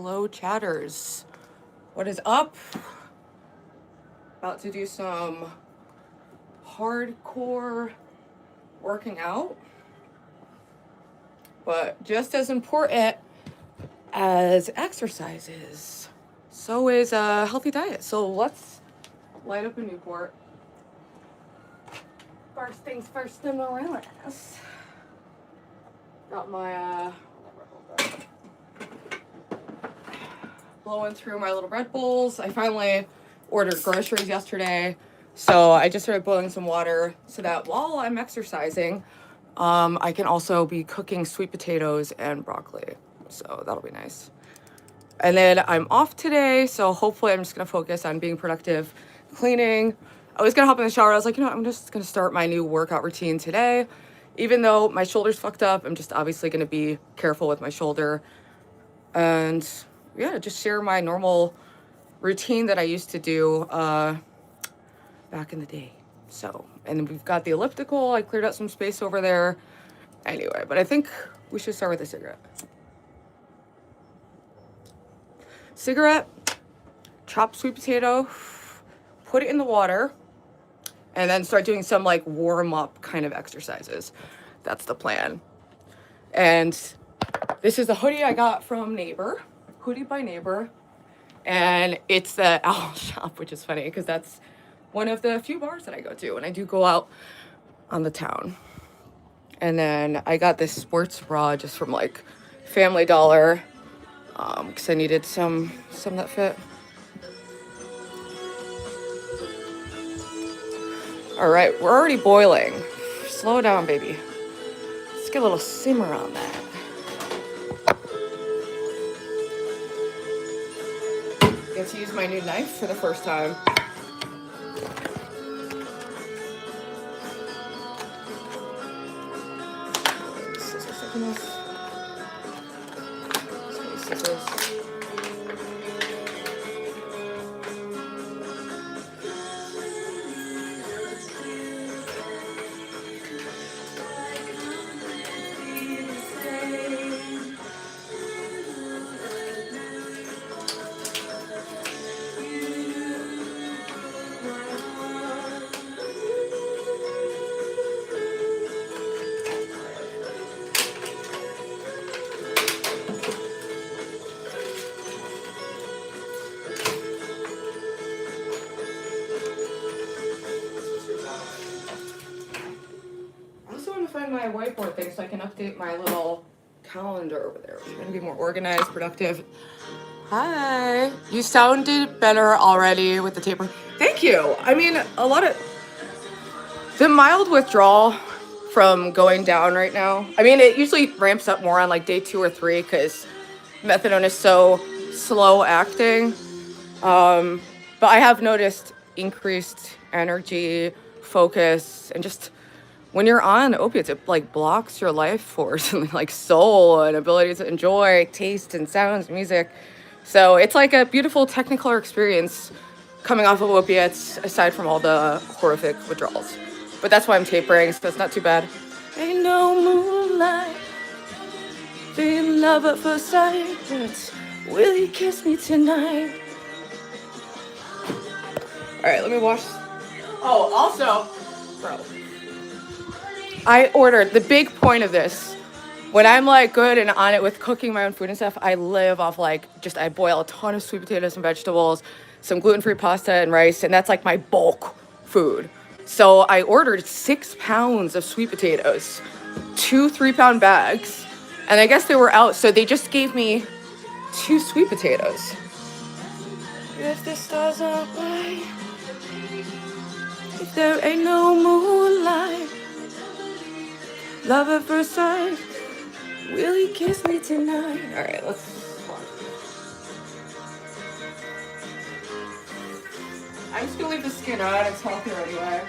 Hello, chatters. What is up? About to do some hardcore working out, but just as important as exercises, so is a healthy diet. So let's light up a Newport. First things first, in the awareness. Got my blowing through my little Red Bulls. I finally ordered groceries yesterday, so I just started boiling some water so that while I'm exercising, I can also be cooking sweet potatoes and broccoli. So that'll be nice. And then I'm off today, so hopefully I'm just gonna focus on being productive, cleaning. I was gonna hop in the shower. I was like, I'm just gonna start my new workout routine today. Even though my shoulder's fucked up, I'm just obviously gonna be careful with my shoulder. And yeah, just share my normal routine that I used to do back in the day. So, and we've got the elliptical. I cleared out some space over there. Anyway, but I think we should start with a cigarette, chop sweet potato, put it in the water, and then start doing some like warm up kind of exercises. That's the plan. And this is the hoodie I got from Neighbor, Hoodie by Neighbor. And it's the Owl Shop, which is funny because that's one of the few bars that I go to when I do go out on the town. And then I got this sports bra just from like Family Dollar because I needed some that fit. All right, we're already boiling. Slow down, baby. Let's get a little simmer on that. Get to use my new knife for the first time. Scissors. Find my whiteboard thing so I can update my little calendar over there. I'm gonna be more organized, productive. Hi. You sounded better already with the taper. Thank you. I mean, a lot of the mild withdrawal from going down right now. I mean, it usually ramps up more on like day 2 or 3 because methadone is so slow acting. But I have noticed increased energy, focus, and just when you're on opiates, it like blocks your life force and like soul and ability to enjoy taste and sounds, music. So it's like a beautiful technicolor experience coming off of opiates, aside from all the horrific withdrawals. But that's why I'm tapering, so it's not too bad. Ain't no moonlight, being love at first sight, but will you kiss me tonight? All right, let me wash. Oh, also, bro. I ordered the big point of this. When I'm like good and on it with cooking my own food and stuff, I live off like I boil a ton of sweet potatoes and vegetables, some gluten-free pasta and rice, and that's like my bulk food. So I ordered 6 pounds of sweet potatoes, 2 3-pound bags, and I guess they were out, so they just gave me 2 sweet potatoes. If the stars are bright, if there ain't no moonlight, love at first sight, will you kiss me tonight? All right, let's. I'm just gonna leave the skin on. It's healthier anyway.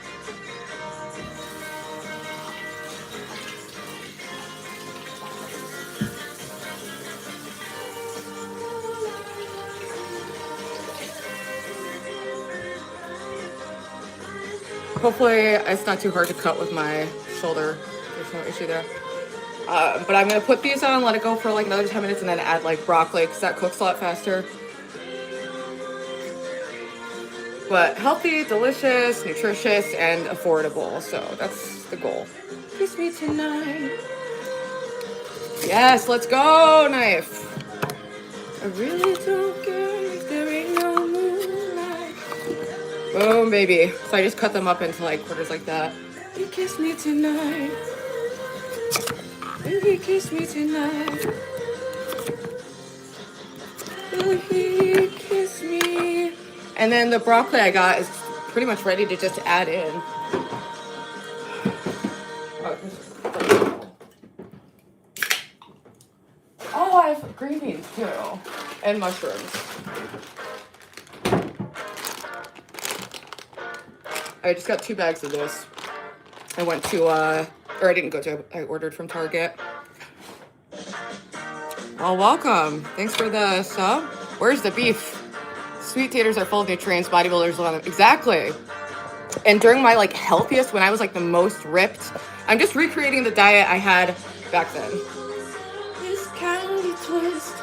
Hopefully, it's not too hard to cut with my shoulder. There's no issue there. But I'm gonna put these on, let it go for like another 10 minutes, and then add like broccoli because that cooks a lot faster. But healthy, delicious, nutritious, and affordable. So that's the goal. Kiss me tonight. Yes, let's go, knife. I really don't care if there ain't no moonlight. Boom, baby. So I just cut them up into like quarters like that. You kiss me tonight. Will you kiss me tonight? Will you kiss me? And then the broccoli I got is pretty much ready to just add in. Oh, I have green beans too. And mushrooms. I just got 2 bags of this. I went to, or I didn't go to, I ordered from Target. Oh, welcome. Thanks for the sub. Where's the beef? Sweet taters are full of nutrients, bodybuilders love them. Exactly. And during my like healthiest, when I was like the most ripped, I'm just recreating the diet I had back then. This candy twist.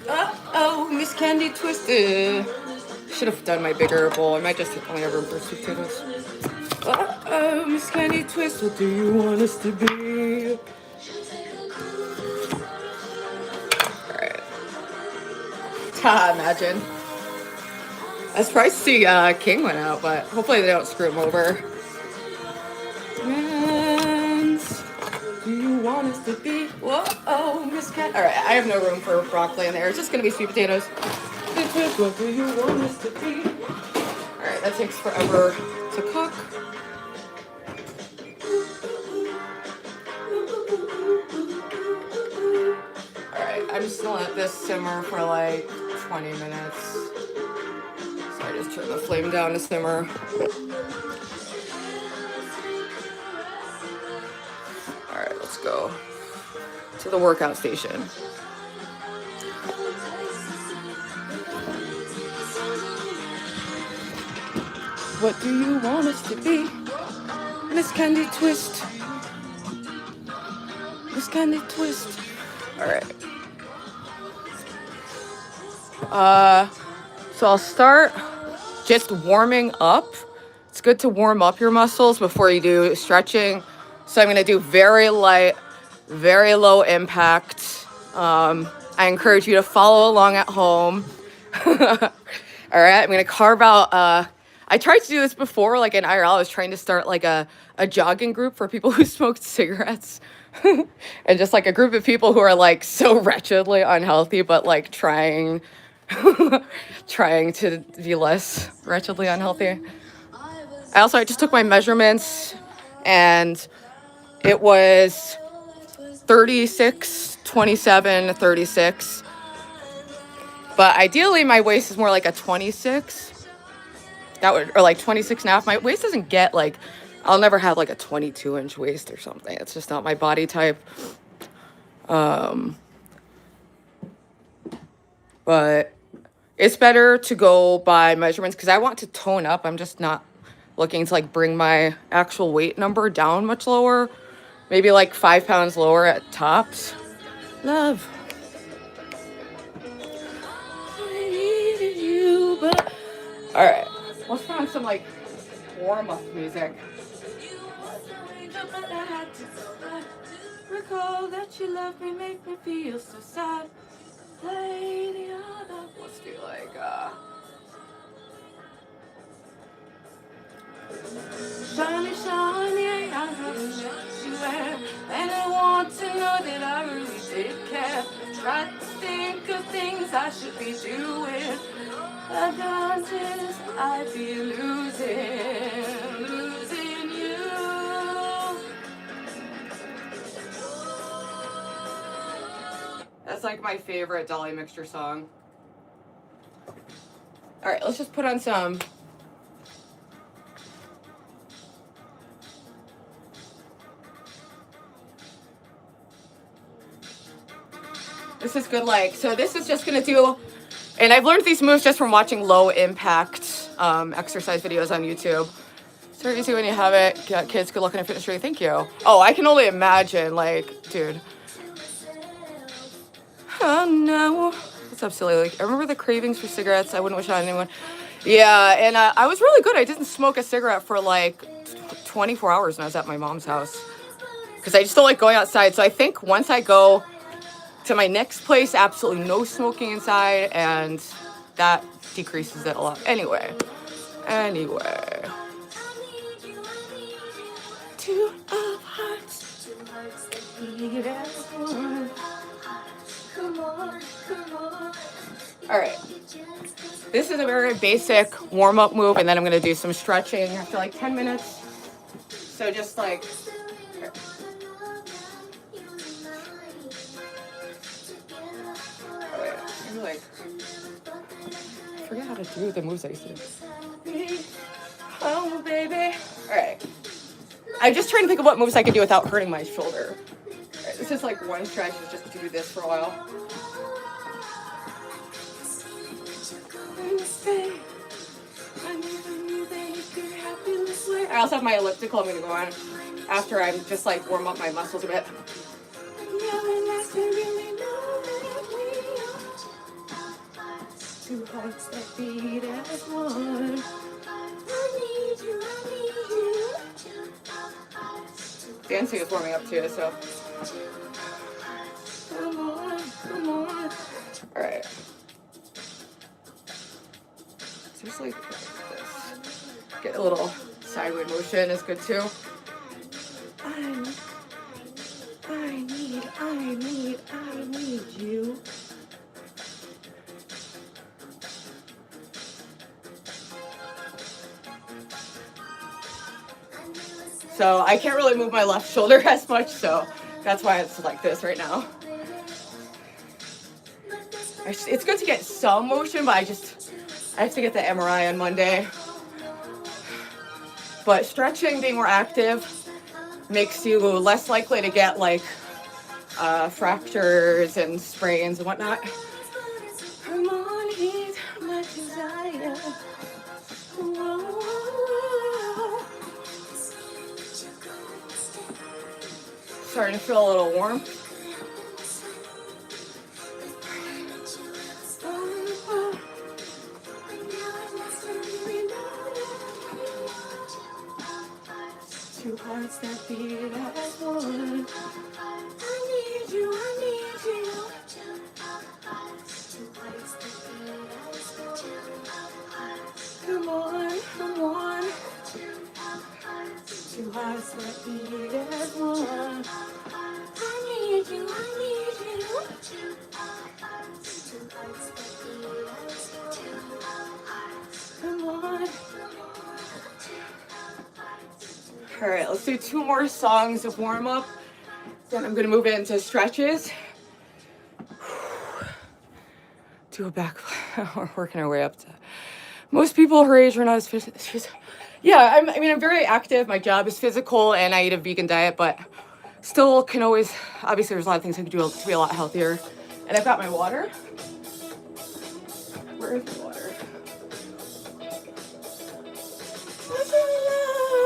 Uh-oh, Miss Candy Twisted. Should have done my bigger bowl. I might just only have room for sweet potatoes. Uh-oh, Miss Candy Twist, what do you want us to be? Alright. Ta, imagine. I was surprised to see King went out, but hopefully they don't screw him over. Mans, do you want us to be? Whoa, Miss Cat. Alright, I have no room for broccoli in there. It's just gonna be sweet potatoes. What do you want us to be? Alright, that takes forever to cook. Alright, I'm just gonna let this simmer for like 20 minutes. So I just turn the flame down to simmer. Alright, let's go to the workout station. What do you want us to be? Miss Candy Twist. Miss Candy Twist. Alright. So I'll start just warming up. It's good to warm up your muscles before you do stretching. So I'm going to do very light, very low impact. I encourage you to follow along at home. All right, I'm going to carve out, I tried to do this before, like in IRL, I was trying to start like a jogging group for people who smoked cigarettes. And just like a group of people who are like so wretchedly unhealthy, but like trying to be less wretchedly unhealthy. I just took my measurements and it was 36, 27, 36. But ideally my waist is more like a 26. Or like 26 and a half. My waist doesn't get like, I'll never have like a 22-inch waist or something. It's just not my body type. But it's better to go by measurements because I want to tone up. I'm just not looking to like bring my actual weight number down much lower. Maybe like 5 pounds lower at tops. Love. I needed you, but... All right. Let's put on some like warm-up music. Recall that you love me, make me feel so sad. Play the other. Let's do like shiny, shiny, I haven't let you wear, and I want to know that I really did care. Try to think of things I should be doing. Advances I'd be losing you. That's like my favorite Dolly Mixture song. All right, let's just put on some. This is good, like, so this is just gonna do, and I've learned these moves just from watching low impact exercise videos on YouTube. Start easy when you have it. Got kids, good luck in a fitness journey. Thank you. Oh, I can only imagine, like, dude. Oh no. What's up, silly? Like, I remember the cravings for cigarettes. I wouldn't wish on anyone. Yeah, and I was really good. I didn't smoke a cigarette for like 24 hours when I was at my mom's house. Because I just don't like going outside. So I think once I go to my next place, absolutely no smoking inside, and that decreases it a lot. Anyway. Two of hearts. Come on. All right. This is a very basic warm-up move, and then I'm going to do some stretching after like 10 minutes. So just like... Oh, wait. I'm like... I forget how to do the moves I used to do. Oh, baby. All right. I'm just trying to think of what moves I can do without hurting my shoulder. All right, this is like one stretch, is just do this for a while. I also have my elliptical I'm going to go on after I'm just like warm up my muscles a bit. Two hearts that beat as one. Dancing is warming up too, so. Come on. All right. So just like this. Get a little sideways motion is good too. I need you. So I can't really move my left shoulder as much, so that's why it's like this right now. It's good to get some motion, but I have to get the MRI on Monday. But stretching, being more active, makes you less likely to get like fractures and sprains and whatnot. Come on, he's my desire. Starting to feel a little warm. Two hearts that beat as one. I need you. Come on. Two hearts that beat as one. I need you. Come on. All right, let's do 2 more songs of warm up. Then I'm gonna move into stretches. Do a back. We're working our way up to. Most people her age are not as fit. Yeah, I'm very active. My job is physical, and I eat a vegan diet, but still can always. Obviously, there's a lot of things I can do to be a lot healthier. And I've got my water. Where is the water?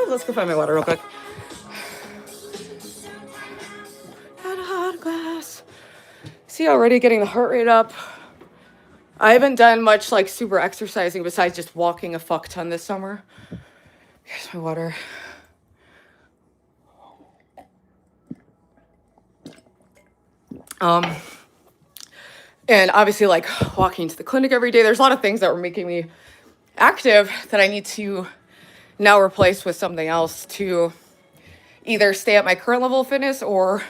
Let's go find my water real quick. Had a hot glass. See, already getting the heart rate up. I haven't done much like super exercising besides just walking a fuck ton this summer. Here's my water. And obviously like walking to the clinic every day, there's a lot of things that were making me active that I need to now replace with something else to either stay at my current level of fitness or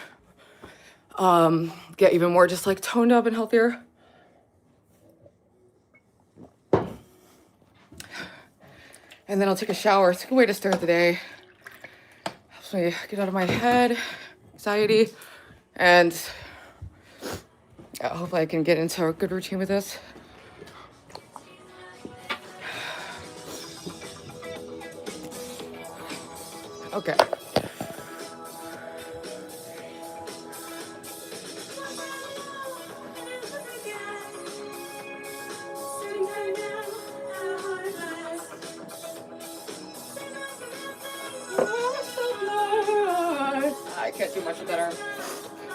get even more just like toned up and healthier. And then I'll take a shower. It's a good way to start the day. Helps me get out of my head, anxiety, and hopefully I can get into a good routine with this. Okay. Can't do much with that arm.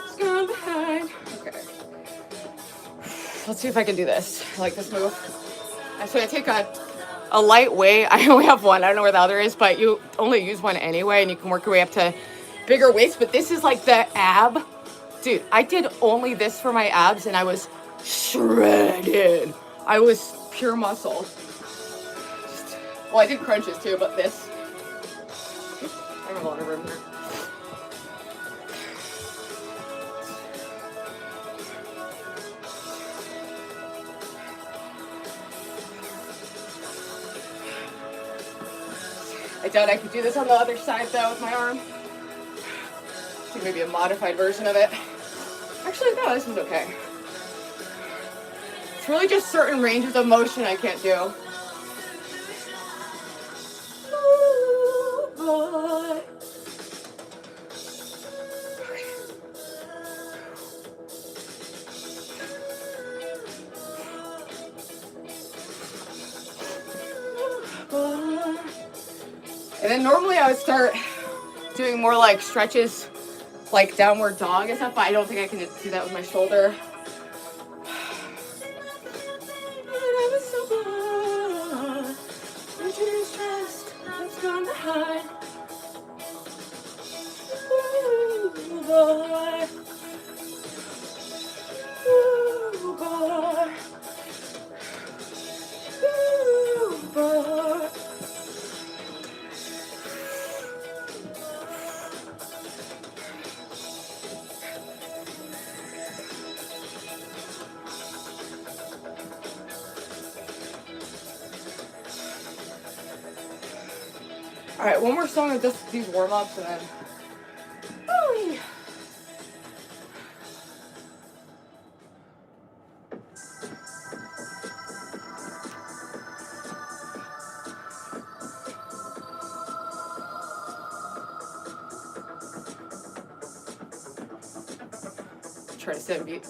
It's gone behind. Okay. Let's see if I can do this. I like this move. So I take a light weight. I only have one. I don't know where the other is, but you only use one anyway, and you can work your way up to bigger weights. But this is like the ab. Dude, I did only this for my abs, and I was shredded. I was pure muscle. Well, I did crunches too, but this. I have a lot of room here. I doubt I could do this on the other side though with my arm. Do maybe a modified version of it. Actually, no, this is okay. It's really just certain ranges of motion I can't do. Ooh, boy. And then normally I would start doing more like stretches, like downward dog and stuff, but I don't think I can do that with my shoulder. All right, one more song of just these warm-ups and then... Oh, try to set a beat.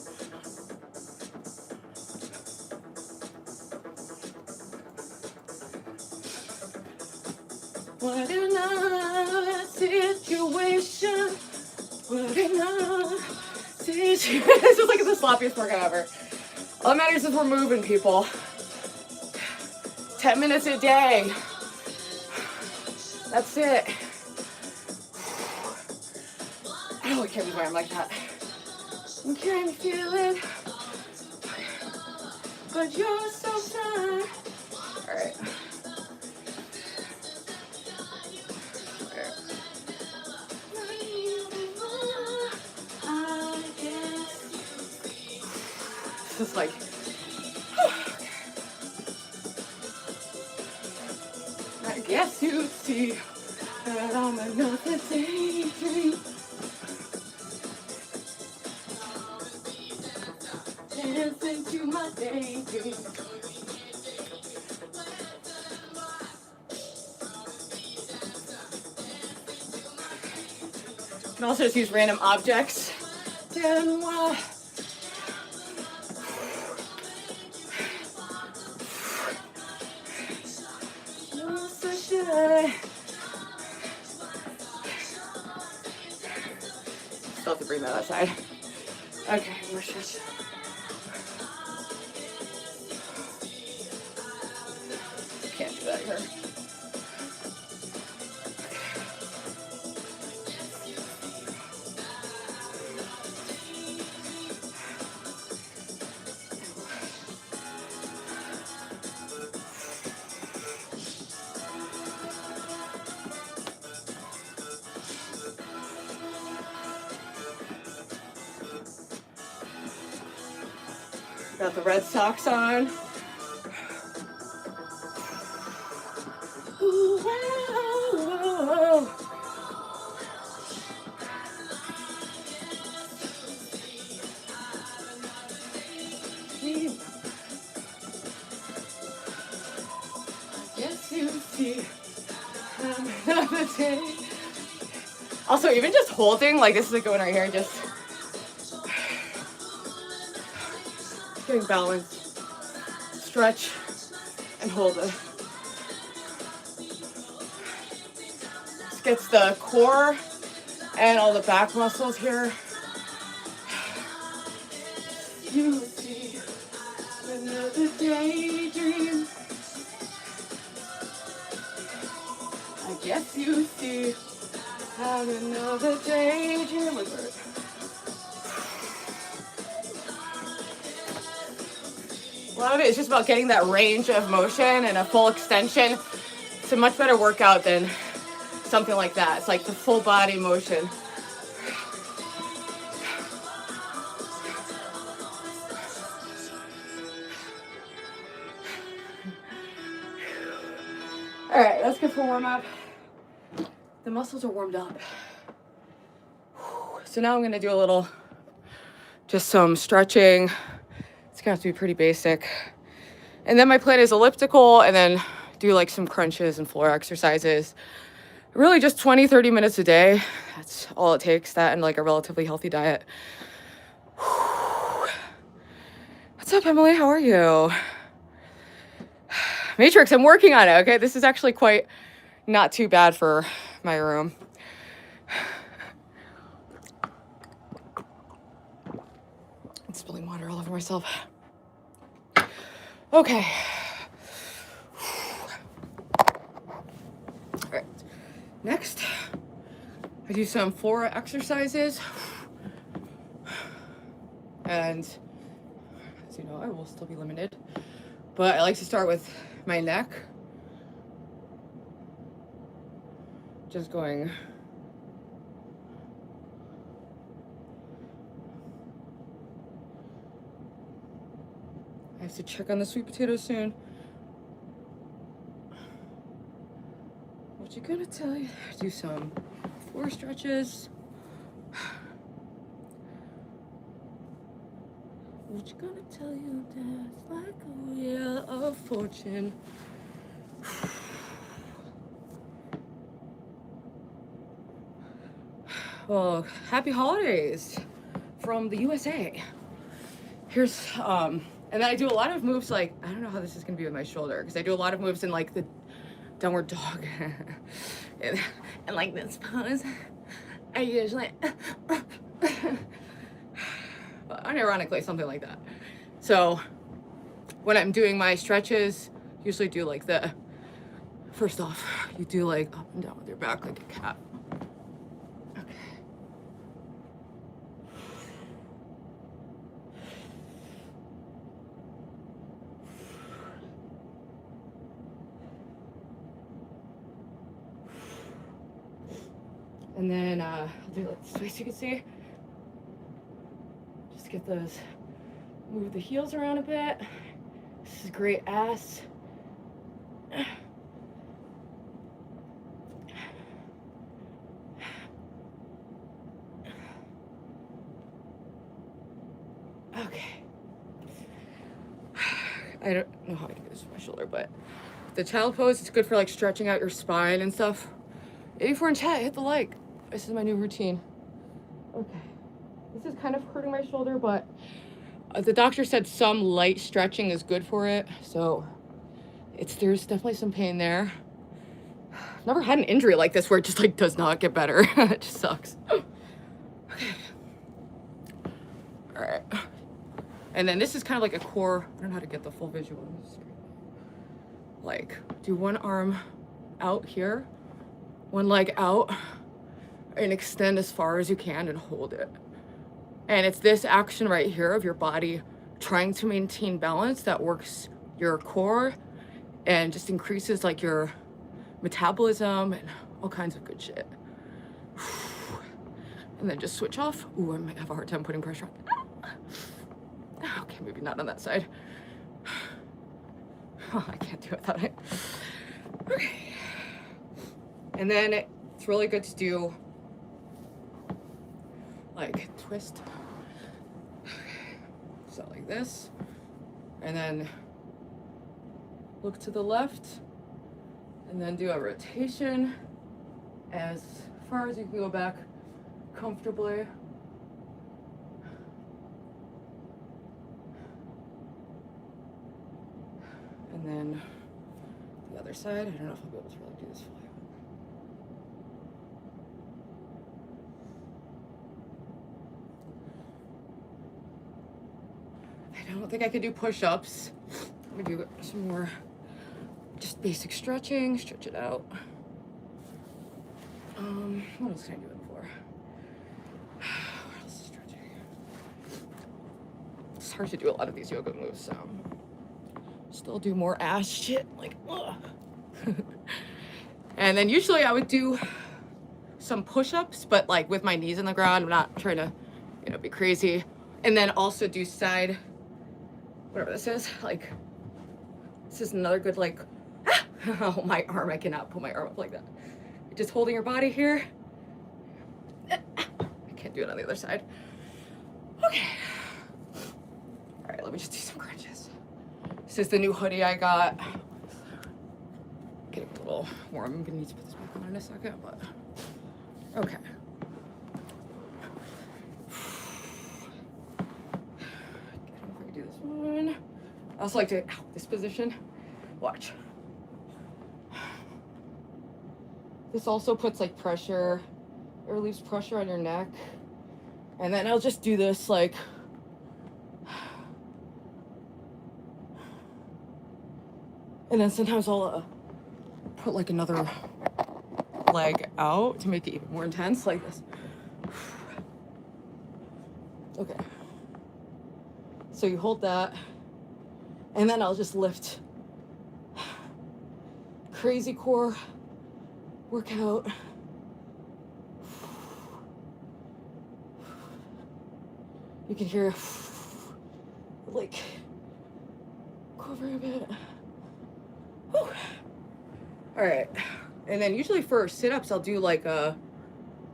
What another situation. What another situation. This is like the sloppiest workout ever. All that matters is we're moving, people. 10 minutes a day. That's it. Oh, I can't move my arm like that. I can't feel it. But you're so fine. All right. Just like, I guess you see that I'm another daydream. Dancing to my daydream. You can also just use random objects. Still have to bring that outside. Okay, more stretch. Can't do that here. Got the red socks on. Ooh, wow. Yes, you see. Another day. Also, even just holding, like this is like going right here, just getting balance, stretch, and hold it. This gets the core And all the back muscles here. You see another daydream. I guess you see. Have another daydream. A lot of it is just about getting that range of motion and a full extension. It's a much better workout than something like that. It's like the full body motion. All right, that's good for warm up. The muscles are warmed up. So now I'm gonna do a little, just some stretching. It's gonna have to be pretty basic. And then my plan is elliptical and then do like some crunches and floor exercises. Really just 20, 30 minutes a day. That's all it takes, that and like a relatively healthy diet. What's up, Emily? How are you? Matrix, I'm working on it, okay? This is actually quite not too bad for my room. I'm spilling water all over myself. Okay. All right. Next, I do some floor exercises. And as you know, I will still be limited. But I like to start with my neck. Just going I have to check on the sweet potatoes soon. What you gonna tell you? Do some floor stretches. What you gonna tell you? That's like a wheel of fortune. Well, happy holidays from the USA. Here's and then I do a lot of moves like, I don't know how this is gonna be with my shoulder, because I do a lot of moves in like the downward dog and like this pose. I usually unironically something like that. So when I'm doing my stretches, usually do like the, first off, you do like up and down with your back like a cat. And then I'll do like this way so you can see. Just get those, move the heels around a bit. This is great ass. Okay. I don't know how to do this with my shoulder, but the child pose is good for like stretching out your spine and stuff. 84 in chat, hit the like. This is my new routine. Okay. This is kind of hurting my shoulder, but the doctor said some light stretching is good for it. So there's definitely some pain there. I've never had an injury like this where it just like does not get better. It just sucks. Okay. All right. And then this is kind of like a core, I don't know how to get the full visual on this screen. Like, do one arm out here, one leg out, and extend as far as you can and hold it. And it's this action right here of your body trying to maintain balance that works your core and just increases like your metabolism and all kinds of good shit. And then just switch off. Ooh, I might have a hard time putting pressure on. Okay, maybe not on that side. Oh, I can't do it that way. Okay. And then it's really good to do like twist. So like this. And then look to the left. And then do a rotation as far as you can go back comfortably. And then the other side, I don't know if I'll be able to really do this fully. I don't think I could do push-ups. I'm gonna do some more just basic stretching, stretch it out. What else can I do it for? What else is stretching? It's hard to do a lot of these yoga moves, so still do more ass shit, like, ugh. And then usually I would do some push-ups, but like with my knees in the ground. I'm not trying to, be crazy. And then also do side, whatever this is, like, this is another good, like, oh, my arm, I cannot put my arm up like that. You're just holding your body here. I can't do it on the other side. Okay. All right, let me just do some crunches. This is the new hoodie I got. Getting a little warm. I'm gonna need to put this back on in a second, but okay. I don't know if I can do this one. I also like to, this position. Watch. This also puts like pressure, it relieves pressure on your neck. And then I'll just do this like, and then sometimes I'll put like another leg out to make it even more intense, like this. Okay. So you hold that, and then I'll just lift. Crazy core workout. You can hear like quivering a bit. Whew. All right, and then usually for sit-ups I'll do like a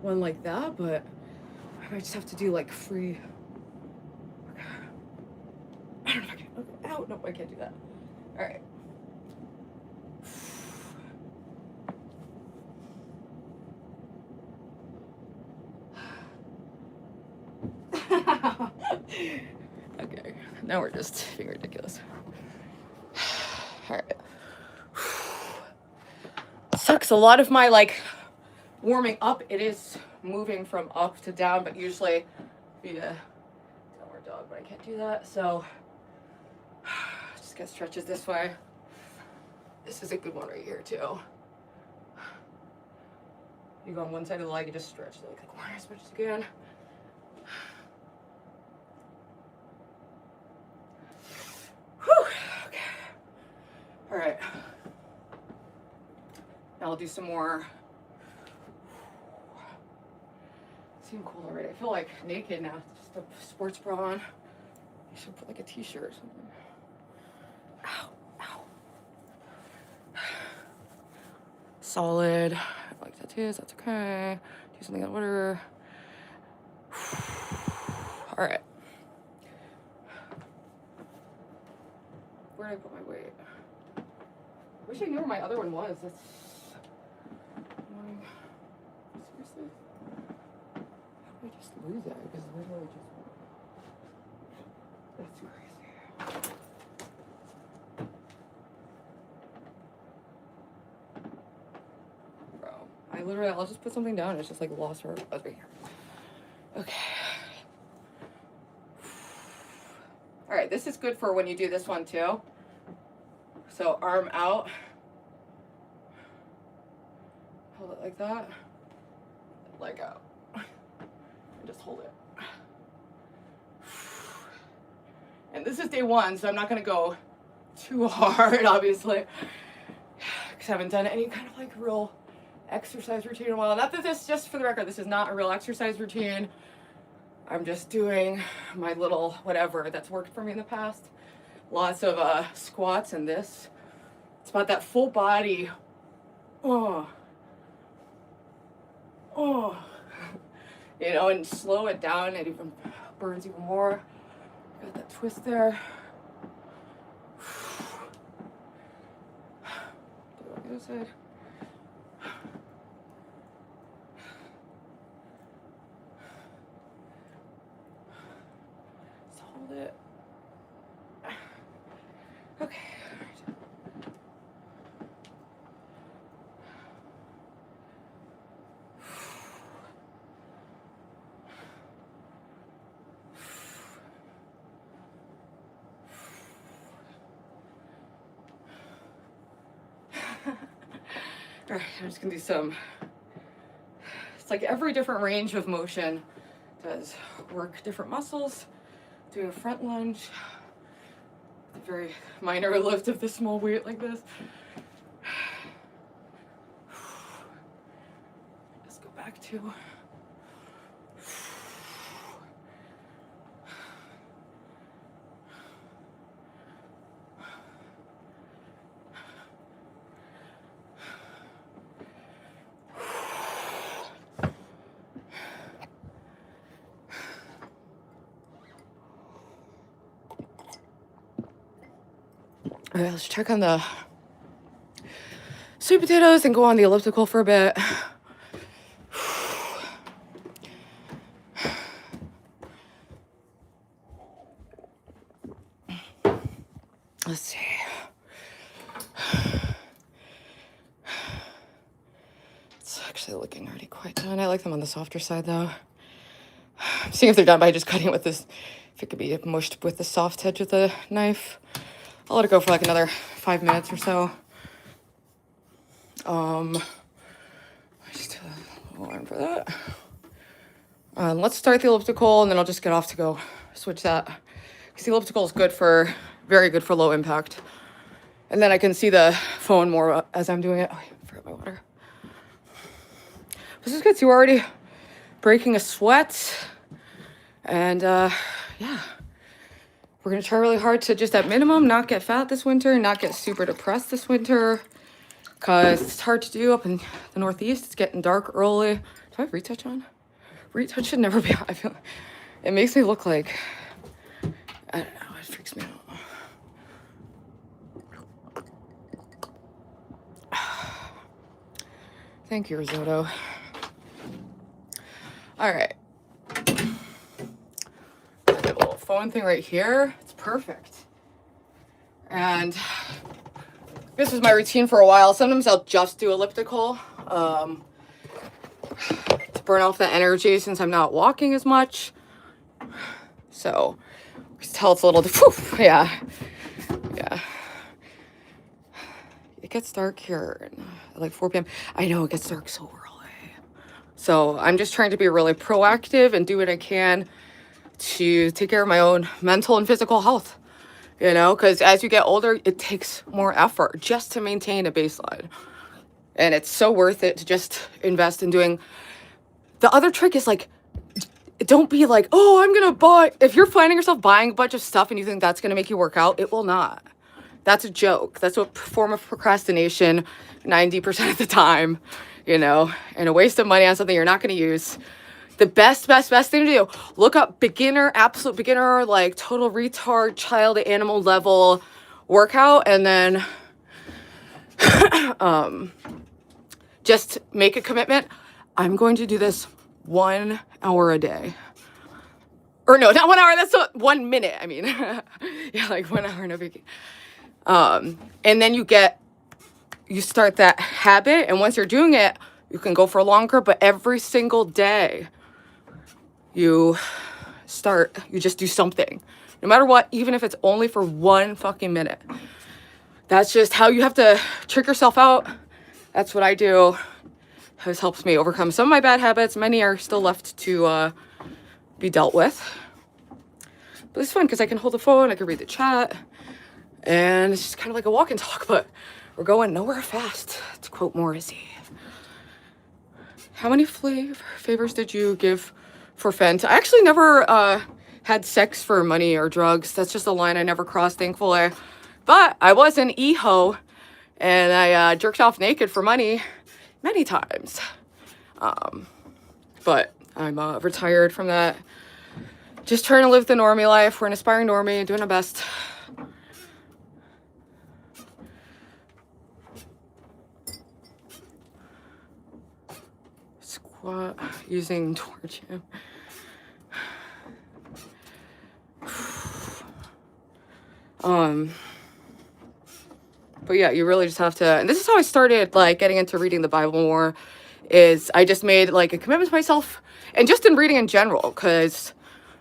one like that, but I might just have to do like free. I don't know if I can. Okay. Ow, nope, I can't do that. All right. Okay, now we're just being ridiculous. All right. Sucks. A lot of my like warming up, it is moving from up to down, but usually via downward dog, but I can't do that. So just get stretches this way. This is a good one right here too. You go on one side of the leg, you just stretch like the corner as much as you can. Whew. Okay. All right. Now I'll do some more. It's even cold already. I feel like naked now. Just a sports bra on. You should put like a t-shirt or something. Ow, ow. Solid. I like tattoos, that's okay. Do something in order. All right. Where did I put my weight? I wish I knew where my other one was. That's annoying. Seriously? How did I just lose that? Because literally just. That's too crazy. Bro, I'll just put something down. It's just like lost her. Oh, right here. Okay. All right, this is good for when you do this one too. So arm out. Hold it like that. Leg out. And just hold it. And this is day one, so I'm not gonna go too hard, obviously, because I haven't done any kind of like real exercise routine in a while. Not that this, just for the record, this is not a real exercise routine. I'm just doing my little whatever that's worked for me in the past. Lots of squats and this. It's about that full body. Oh. And slow it down. It even burns even more. Got that twist there. Do it on the other side. Just hold it. Okay. All right, I'm just gonna do some, it's like every different range of motion does work different muscles. Doing a front lunge, a very minor lift of the small weight like this. Let's go back to. All right, let's check on the sweet potatoes and go on the elliptical for a bit. Let's see. It's actually looking already quite done. I like them on the softer side though. I'm seeing if they're done by just cutting with this, if it could be mushed with the soft edge of the knife. I'll let it go for like another 5 minutes or so. Just a alarm for that. Let's start the elliptical and then I'll just get off to go switch that. Because the elliptical is very good for low impact. And then I can see the phone more as I'm doing it. Oh, I forgot my water. This is good. So you're already breaking a sweat. And yeah. We're going to try really hard to just at minimum not get fat this winter, not get super depressed this winter, because it's hard to do up in the Northeast. It's getting dark early. Do I have retouch on? Retouch should never be on. I feel it makes me look like, I don't know, it freaks me out. Thank you, risotto. All right. Phone thing right here, it's perfect. And this was my routine for a while. Sometimes I'll just do elliptical to burn off the energy since I'm not walking as much. So you can tell it's a little yeah. It gets dark here at like 4 p.m. I know it gets dark so early. So I'm just trying to be really proactive and do what I can to take care of my own mental and physical health, you know, because as you get older, it takes more effort just to maintain a baseline. And it's so worth it to just invest in doing. The other trick is like, don't be like, oh, I'm going to buy. If you're finding yourself buying a bunch of stuff and you think that's going to make you work out, it will not. That's a joke. That's a form of procrastination 90% of the time, you know, and a waste of money on something you're not going to use. The best thing to do, look up beginner, absolute beginner, like total retard, child to animal level workout, and then just make a commitment. I'm going to do this 1 hour a day. Or no, not 1 hour, that's 1 minute. I mean, yeah, like 1 hour, no biggie. And then you start that habit, and once you're doing it, you can go for longer, but every single day, you just do something, no matter what, even if it's only for 1 fucking minute. That's just how you have to trick yourself out. That's what I do. This helps me overcome some of my bad habits. Many are still left to be dealt with. But it's fun because I can hold the phone, I can read the chat, and it's just kind of like a walk and talk, but we're going nowhere fast, to quote Morrissey. How many favors did you give for Fent? I actually never had sex for money or drugs. That's just a line I never crossed, thankfully. But I was an e-ho, and I jerked off naked for money many times. But I'm retired from that. Just trying to live the normie life. We're an aspiring normie, doing our best. Squat using torch. But yeah, you really just have to, and this is how I started like getting into reading the Bible more, is I just made like a commitment to myself, and just in reading in general, because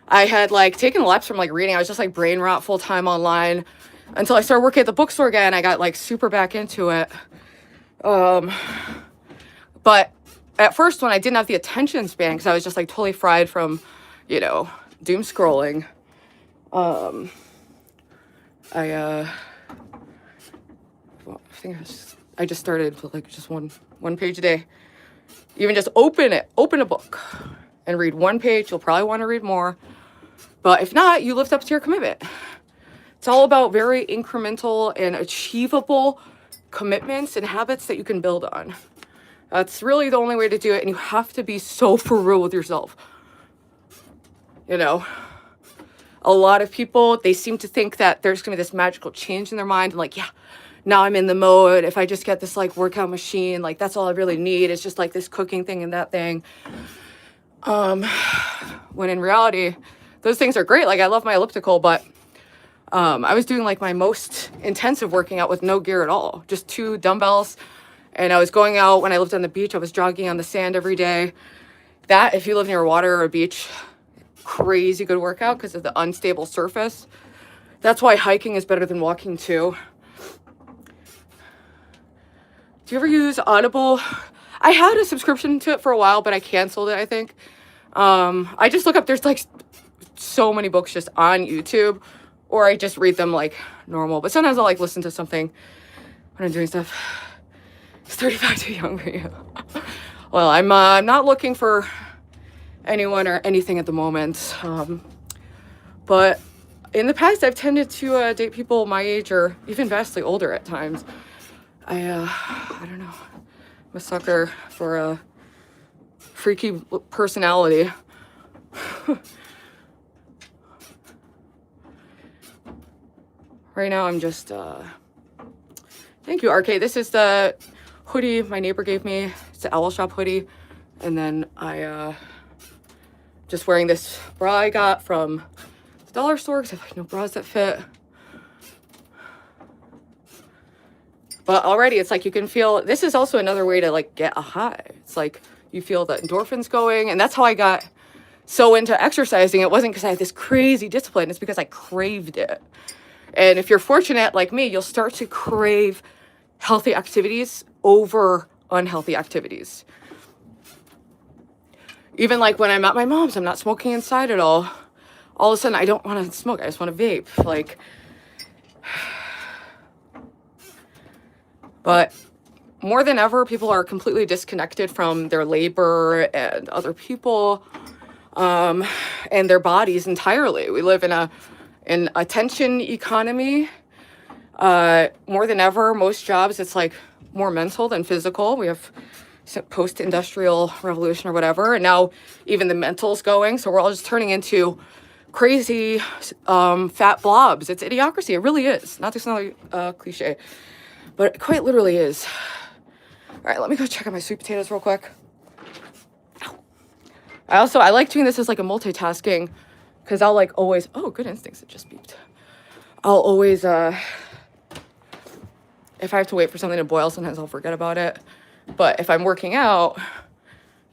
I had like taken lapse from like reading. I was just like brain rot full time online until I started working at the bookstore again. I got like super back into it. But at first, when I didn't have the attention span, because I was just like totally fried from, you know, doom scrolling, well, I think I just started with like just one page a day. Even just open a book and read one page. You'll probably want to read more. But if not, you lift up to your commitment. It's all about very incremental and achievable commitments and habits that you can build on. That's really the only way to do it. And you have to be so for real with yourself. You know, a lot of people, they seem to think that there's going to be this magical change in their mind. And like, yeah, now I'm in the mode. If I just get this like workout machine, like that's all I really need. It's just like this cooking thing and that thing. When in reality, those things are great. Like I love my elliptical, but I was doing like my most intensive working out with no gear at all, just 2 dumbbells. And I was going out when I lived on the beach. I was jogging on the sand every day. That, if you live near water or a beach, crazy good workout because of the unstable surface. That's why hiking is better than walking too. Do you ever use Audible? I had a subscription to it for a while, but I canceled it, I think. I just look up, there's like so many books just on YouTube, or I just read them like normal. But sometimes I'll like listen to something when I'm doing stuff. Is 35 too young for you? Well, I'm not looking for anyone or anything at the moment. But in the past, I've tended to date people my age or even vastly older at times. I don't know. I'm a sucker for a freaky personality. Right now, I'm just, thank you, RK. This is the hoodie my neighbor gave me. It's an Owl Shop hoodie. And then I, just wearing this bra I got from the dollar store because I have no bras that fit. But already it's like you can feel, this is also another way to like get a high. It's like you feel the endorphins going. And that's how I got so into exercising. It wasn't because I had this crazy discipline. It's because I craved it. And if you're fortunate like me, you'll start to crave healthy activities over unhealthy activities. Even like when I'm at my mom's, I'm not smoking inside at all. All of a sudden, I don't want to smoke. I just want to vape. Like, but more than ever, people are completely disconnected from their labor and other people, and their bodies entirely. We live in an attention economy. More than ever, most jobs, it's like more mental than physical. We have post-industrial revolution or whatever, and now even the mental's going. So we're all just turning into crazy fat blobs. It's idiocracy. It really is. Not to sound like cliche, but it quite literally is. All right, let me go check on my sweet potatoes real quick. Ow. I like doing this as like a multitasking, because I'll like always, oh, good instincts, it just beeped. I'll always, if I have to wait for something to boil, sometimes I'll forget about it. But if I'm working out,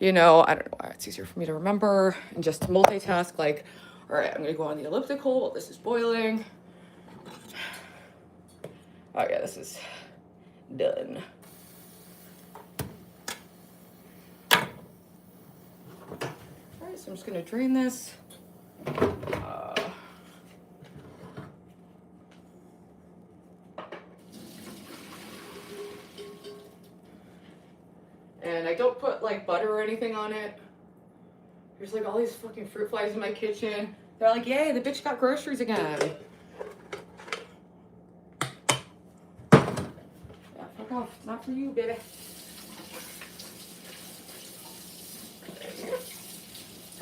you know, I don't know why it's easier for me to remember and just multitask. Like, all right, I'm going to go on the elliptical while this is boiling. Oh, yeah, this is done. All right, so I'm just going to drain this. And I don't put like butter or anything on it. There's like all these fucking fruit flies in my kitchen. They're like, yay, the bitch got groceries again. Yeah, fuck off. Not for you, baby.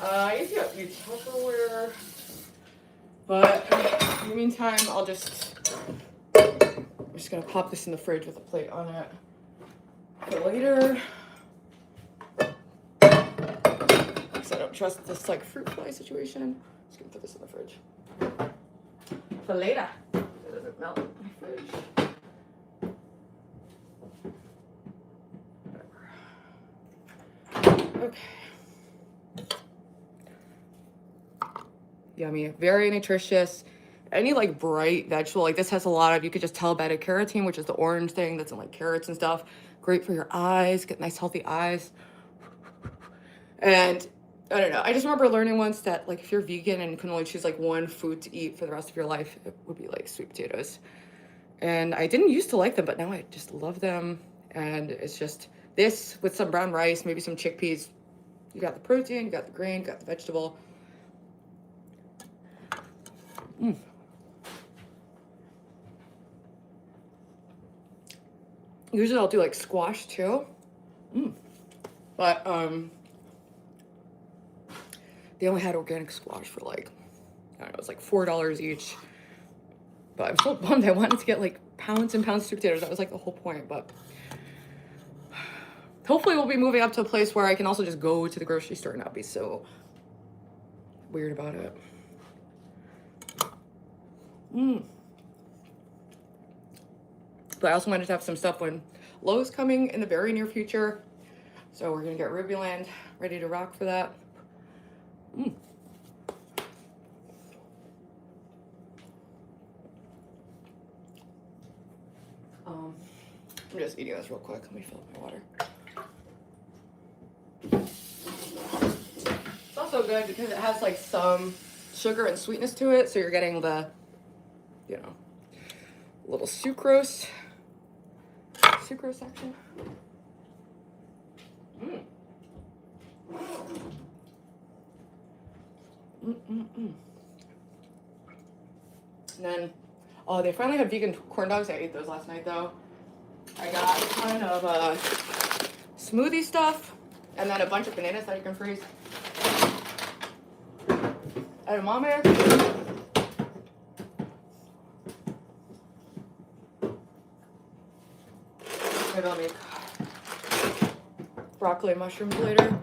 I used to have Tupperware. But in the meantime, I'm just gonna pop this in the fridge with a plate on it for later. I don't trust this like fruit fly situation. I'm just gonna put this in the fridge for later. So it doesn't melt in my fridge. Whatever. Okay. Yummy, very nutritious. Any like bright vegetable, like this has a lot of, you could just tell beta carotene, which is the orange thing that's in like carrots and stuff. Great for your eyes, get nice healthy eyes. And I don't know, I just remember learning once that like if you're vegan and you can only choose like one food to eat for the rest of your life, it would be like sweet potatoes. And I didn't used to like them, but now I just love them. And it's just this with some brown rice, maybe some chickpeas. You got the protein, you got the grain, you got the vegetable. Usually I'll do like squash too. But they only had organic squash for like, I don't know, it was like $4 each. But I'm so bummed. I wanted to get like pounds and pounds of sweet potatoes. That was like the whole point. But hopefully we'll be moving up to a place where I can also just go to the grocery store and not be so weird about it. But I also wanted to have some stuff when Lowe's coming in the very near future. So we're gonna get Rubyland ready to rock for that. I'm just eating this real quick. Let me fill up my water. It's also good because it has like some sugar and sweetness to it, so you're getting the, you know, little sucrose section. And then, oh, they finally have vegan corn dogs. I ate those last night though. I got a ton of smoothie stuff and then a bunch of bananas that you can freeze. Edamame. Maybe I'll make broccoli and mushrooms later.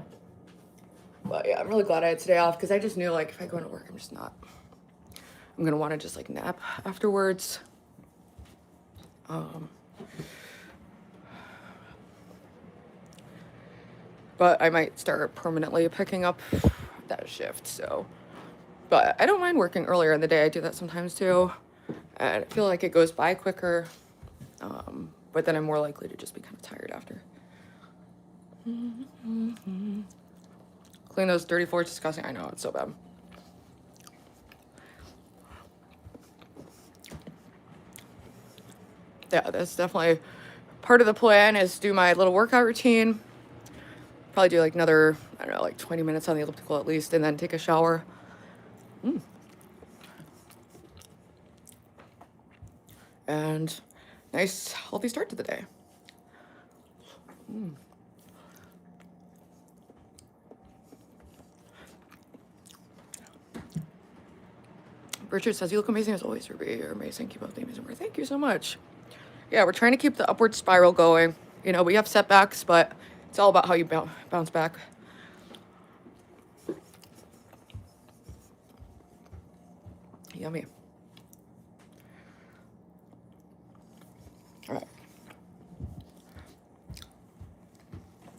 But yeah, I'm really glad I had today off because I just knew like if I go into work, I'm gonna want to just like nap afterwards. But I might start permanently picking up that shift, so. But I don't mind working earlier in the day. I do that sometimes too. And I feel like it goes by quicker. But then I'm more likely to just be kind of tired after. Clean those dirty floors, disgusting. I know, it's so bad. Yeah, that's definitely part of the plan is do my little workout routine. Probably do like another, I don't know, like 20 minutes on the elliptical at least, and then take a shower. And nice, healthy start to the day. Richard says, you look amazing as always, Ruby. You're amazing. Keep up the amazing work. Thank you so much. Yeah, we're trying to keep the upward spiral going. You know, we have setbacks, but it's all about how you bounce back. Yummy.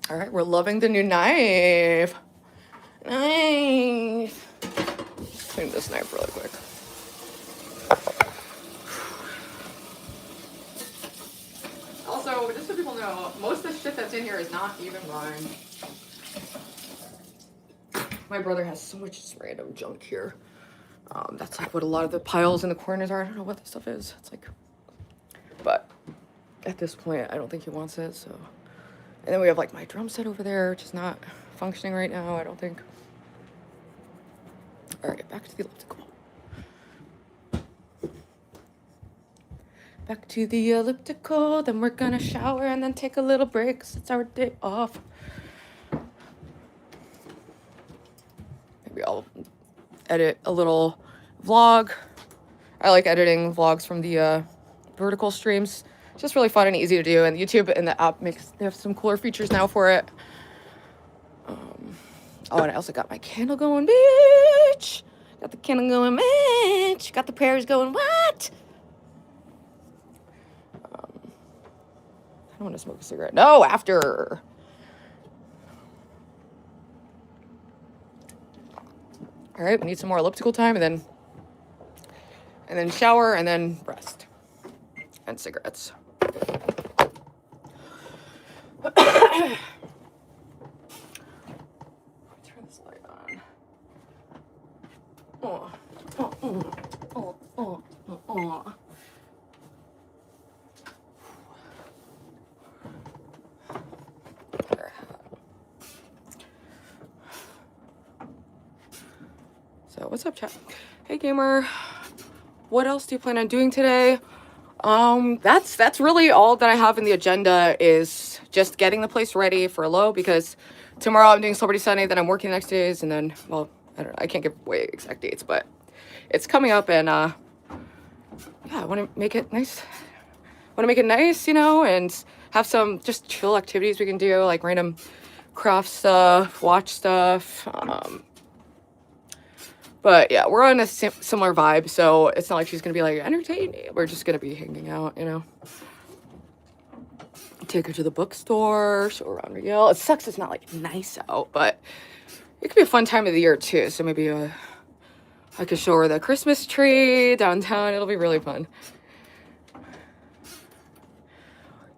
All right, we're loving the new knife. Nice. Clean this knife really quick. Also, just so people know, most of the shit that's in here is not even mine. My brother has so much just random junk here. That's like what a lot of the piles in the corners are. I don't know what this stuff is. It's like, but at this point, I don't think he wants it, so. And then we have like my drum set over there, which is not functioning right now, I don't think. All right, back to the elliptical. Back to the elliptical, then we're gonna shower and then take a little break, 'cause it's our day off. Maybe I'll edit a little vlog. I like editing vlogs from the vertical streams. It's just really fun and easy to do, and YouTube and the app they have some cooler features now for it. Oh, and I also got my candle going, bitch. Got the candle going, bitch. Got the prayers going, what? I don't want to smoke a cigarette. No, after. All right, we need some more elliptical time, and then shower, and then rest, and cigarettes. Turn this light on. Oh, oh, oh, oh, oh, oh, oh. So what's up, chat? Hey, gamer. What else do you plan on doing today? That's really all that I have in the agenda is just getting the place ready for Low, because tomorrow I'm doing Celebrity Sunday, then I'm working the next days, and then, well, I don't know, I can't give away exact dates, but it's coming up, and yeah, I want to make it nice. You know, and have some just chill activities we can do, like random craft stuff, watch stuff. But yeah, we're on a similar vibe, so it's not like she's gonna be like, entertain me. We're just gonna be hanging out, you know. Take her to the bookstore, show her around Yale. It sucks it's not like nice out, but it could be a fun time of the year too. So maybe I could show her the Christmas tree downtown. It'll be really fun.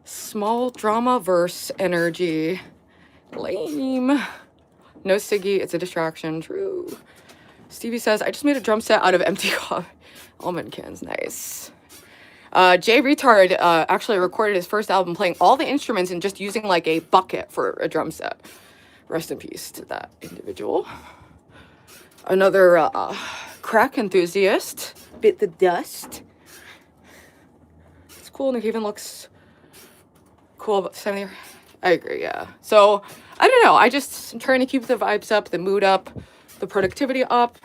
Small drama verse energy. Lame. No Siggy, it's a distraction. True. Stevie says, I just made a drum set out of empty almond cans. Nice. Jay Retard actually recorded his first album playing all the instruments and just using like a bucket for a drum set. Rest in peace to that individual. Another crack enthusiast bit the dust. It's cool, and it even looks cool about the year. I agree, yeah. So, I don't know. I'm trying to keep the vibes up, the mood up, the productivity up,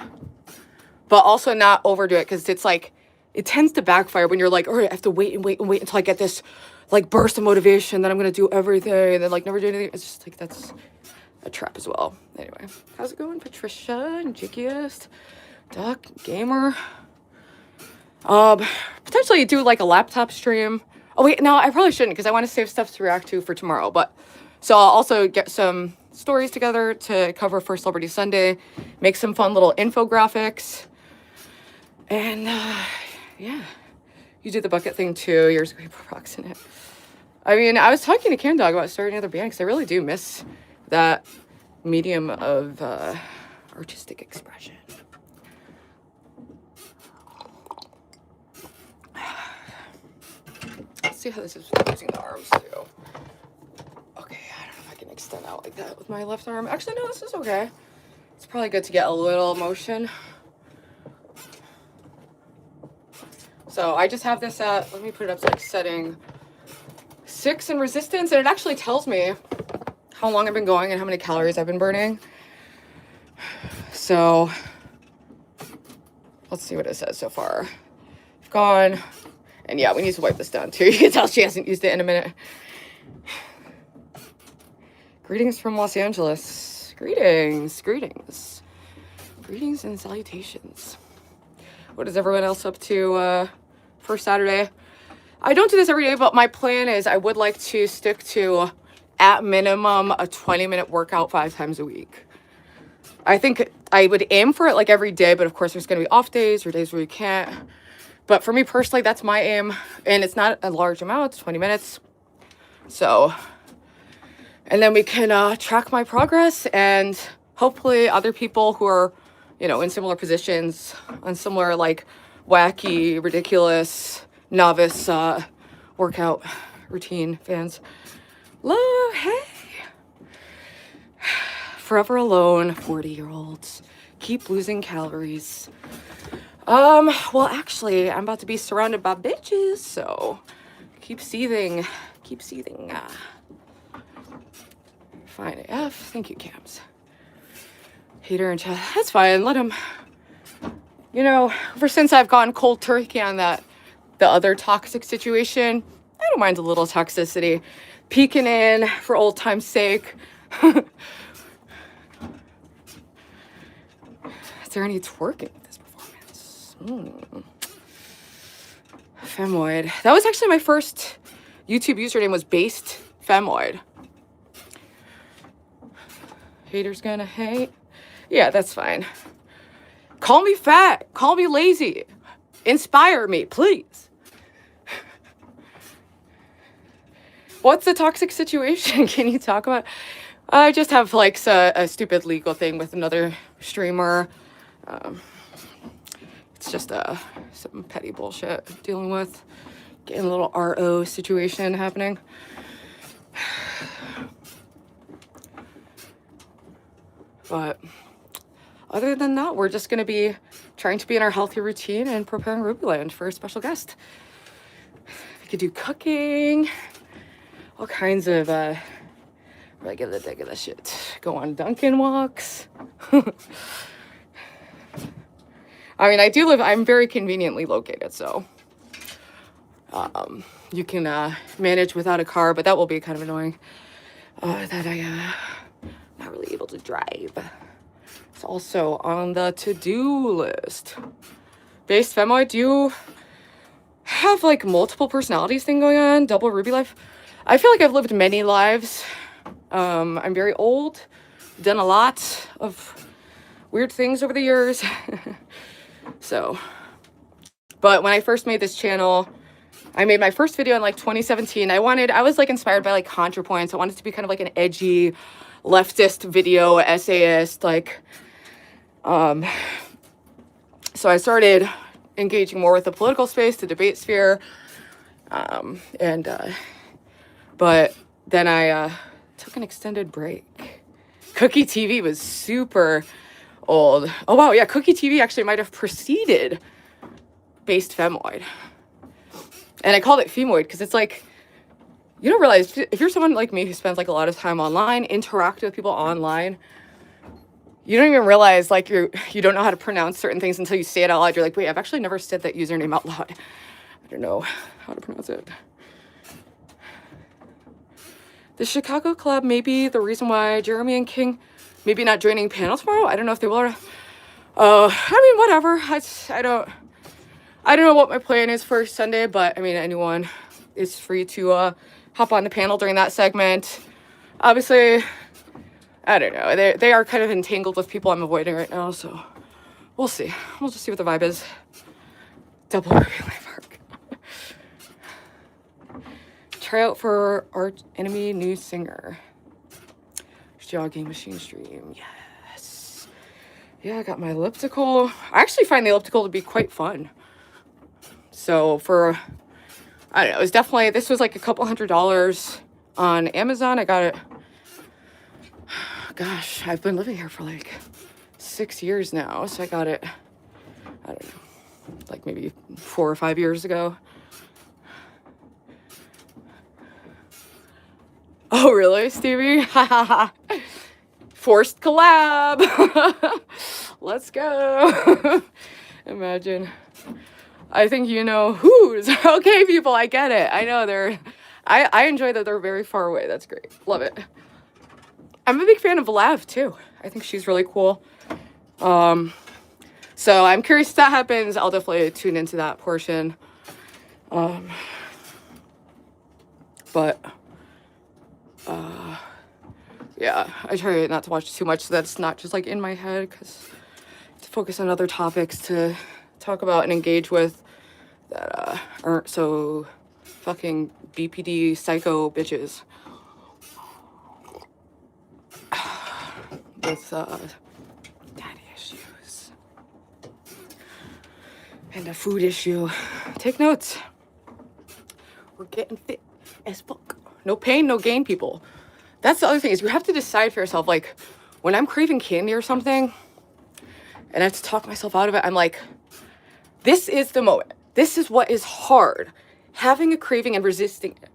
but also not overdo it, because it's like, it tends to backfire when you're like, all right, I have to wait until I get this like burst of motivation, then I'm gonna do everything, and then like never do anything. It's just like, that's a trap as well. Anyway, how's it going, Patricia and Jickiest, Duck, Gamer? Potentially do like a laptop stream. Oh wait, no, I probably shouldn't, because I want to save stuff to react to for tomorrow. But so I'll also get some stories together to cover for Celebrity Sunday, make some fun little infographics, and yeah, you did the bucket thing too. Yours going proximate. I mean, I was talking to Cam Dog about starting another band, because I really do miss that medium of artistic expression. Let's see how this is using the arms too. Okay, I don't know if I can extend out like that with my left arm. Actually, no, this is okay. It's probably good to get a little motion. So I just have this at, let me put it up to like setting 6 in resistance, and it actually tells me how long I've been going and how many calories I've been burning. So let's see what it says so far. I've gone, and yeah, we need to wipe this down too. You can tell she hasn't used it in a minute. Greetings from Los Angeles. Greetings and salutations. What is everyone else up to for Saturday? I don't do this every day, but my plan is I would like to stick to, at minimum, a 20-minute workout 5 times a week. I think I would aim for it like every day, but of course there's going to be off days or days where you can't. But for me personally, that's my aim, and it's not a large amount. It's 20 minutes. So, and then we can track my progress, and hopefully other people who are, you know, in similar positions, on similar like wacky, ridiculous, novice workout routine fans. Hello, hey. Forever alone, 40-year-olds. Keep losing calories. Well, actually, I'm about to be surrounded by bitches, so keep seething. Fine AF. Thank you, Cams. Hater and chat. That's fine. Let him. You know, ever since I've gone cold turkey on the other toxic situation, I don't mind a little toxicity. Peeking in for old time's sake. Is there any twerking with this performance? Femoid. That was actually my first YouTube username, was Based Femoid. Haters gonna hate. Yeah, that's fine. Call me fat. Call me lazy. Inspire me, please. What's the toxic situation? Can you talk about? I just have like a stupid legal thing with another streamer. Um, it's just some petty bullshit I'm dealing with. Getting a little RO situation happening. But other than that, we're just going to be trying to be in our healthy routine and preparing Rubyland for a special guest. We could do cooking, all kinds of regular shit. Go on Dunkin' walks. I mean, I'm very conveniently located, so you can manage without a car, but that will be kind of annoying that I'm not really able to drive. It's also on the to-do list. Based Femoid, do you have like multiple personalities thing going on? Double Ruby life? I feel like I've lived many lives. I'm very old, done a lot of weird things over the years. So, but when I first made this channel, I made my first video in like 2017. I was like inspired by like ContraPoints. I wanted it to be kind of like an edgy leftist video, essayist, like, so I started engaging more with the political space, the debate sphere, but then I took an extended break. Cookie TV was super old. Oh wow, yeah, Cookie TV actually might have preceded Based Femoid. And I called it Femoid because it's like, you don't realize, if you're someone like me who spends like a lot of time online, interact with people online, you don't even realize like you don't know how to pronounce certain things until you say it out loud. You're like, wait, I've actually never said that username out loud. I don't know how to pronounce it. The Chicago collab may be the reason why Jeremy and King maybe not joining panel tomorrow. I don't know if they will. I mean, whatever. I don't know what my plan is for Sunday, but I mean, anyone is free to hop on the panel during that segment. Obviously, I don't know. They are kind of entangled with people I'm avoiding right now, so we'll see. We'll just see what the vibe is. Double Ruby life arc. Try out for Arch Enemy new singer. Jogging machine stream. Yes. Yeah, I got my elliptical. I actually find the elliptical to be quite fun. So I don't know, it was definitely, this was like a couple $100 on Amazon. I got it, gosh, I've been living here for like 6 years now. So I got it, I don't know, like maybe 4 or 5 years ago. Oh, really, Stevie? Forced collab. Let's go. Imagine. I think you know who's. Okay, people, I get it. I know I enjoy that they're very far away. That's great. Love it. I'm a big fan of Lav, too. I think she's really cool. So I'm curious if that happens. I'll definitely tune into that portion. Yeah, I try not to watch too much so that's not just like in my head, because to focus on other topics to talk about and engage with that aren't so fucking BPD psycho bitches. With daddy issues and a food issue. Take notes. We're getting fit as fuck. No pain, no gain, people. That's the other thing, is you have to decide for yourself, like, when I'm craving candy or something, and I have to talk myself out of it, I'm like, this is the moment. This is what is hard. Having a craving and resisting it.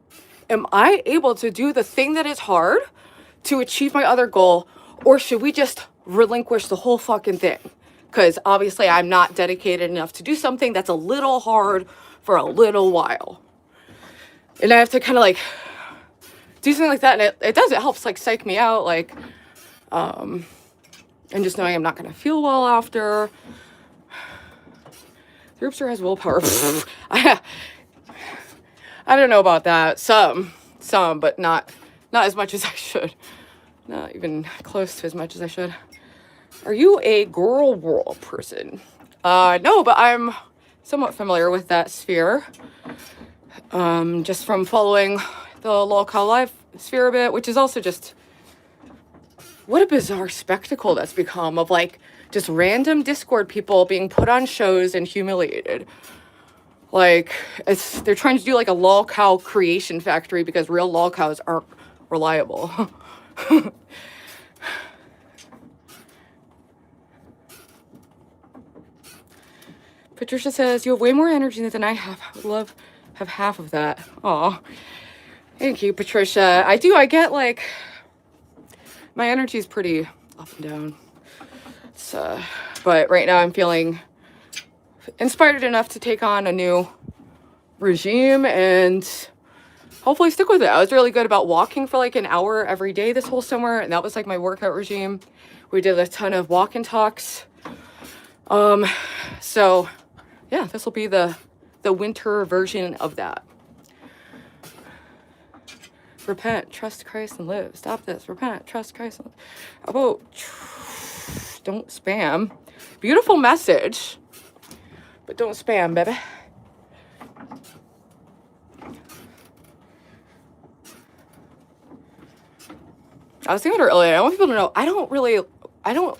Am I able to do the thing that is hard to achieve my other goal, or should we just relinquish the whole fucking thing? Because obviously I'm not dedicated enough to do something that's a little hard for a little while. And I have to kind of like do something like that, and it helps like psych me out, like, and just knowing I'm not gonna feel well after. Groupster has willpower. I don't know about that. Some, but not as much as I should. Not even close to as much as I should. Are you a girl world person? No, but I'm somewhat familiar with that sphere. Just from following the lolcow live sphere a bit, which is also just, what a bizarre spectacle that's become of like just random Discord people being put on shows and humiliated. Like, they're trying to do like a lolcow creation factory because real lolcows aren't reliable. Patricia says, you have way more energy than I have. I would love have half of that. Aw. Thank you, Patricia. I get like, my energy is pretty up and down. It's, but right now I'm feeling inspired enough to take on a new regime and hopefully stick with it. I was really good about walking for like an hour every day this whole summer, and that was like my workout regime. We did a ton of walk and talks. So yeah, this will be the winter version of that. Repent, trust Christ, and live. Stop this. Repent, trust Christ, and live. How about don't spam? Beautiful message, but don't spam, baby. I was thinking earlier, I want people to know, I don't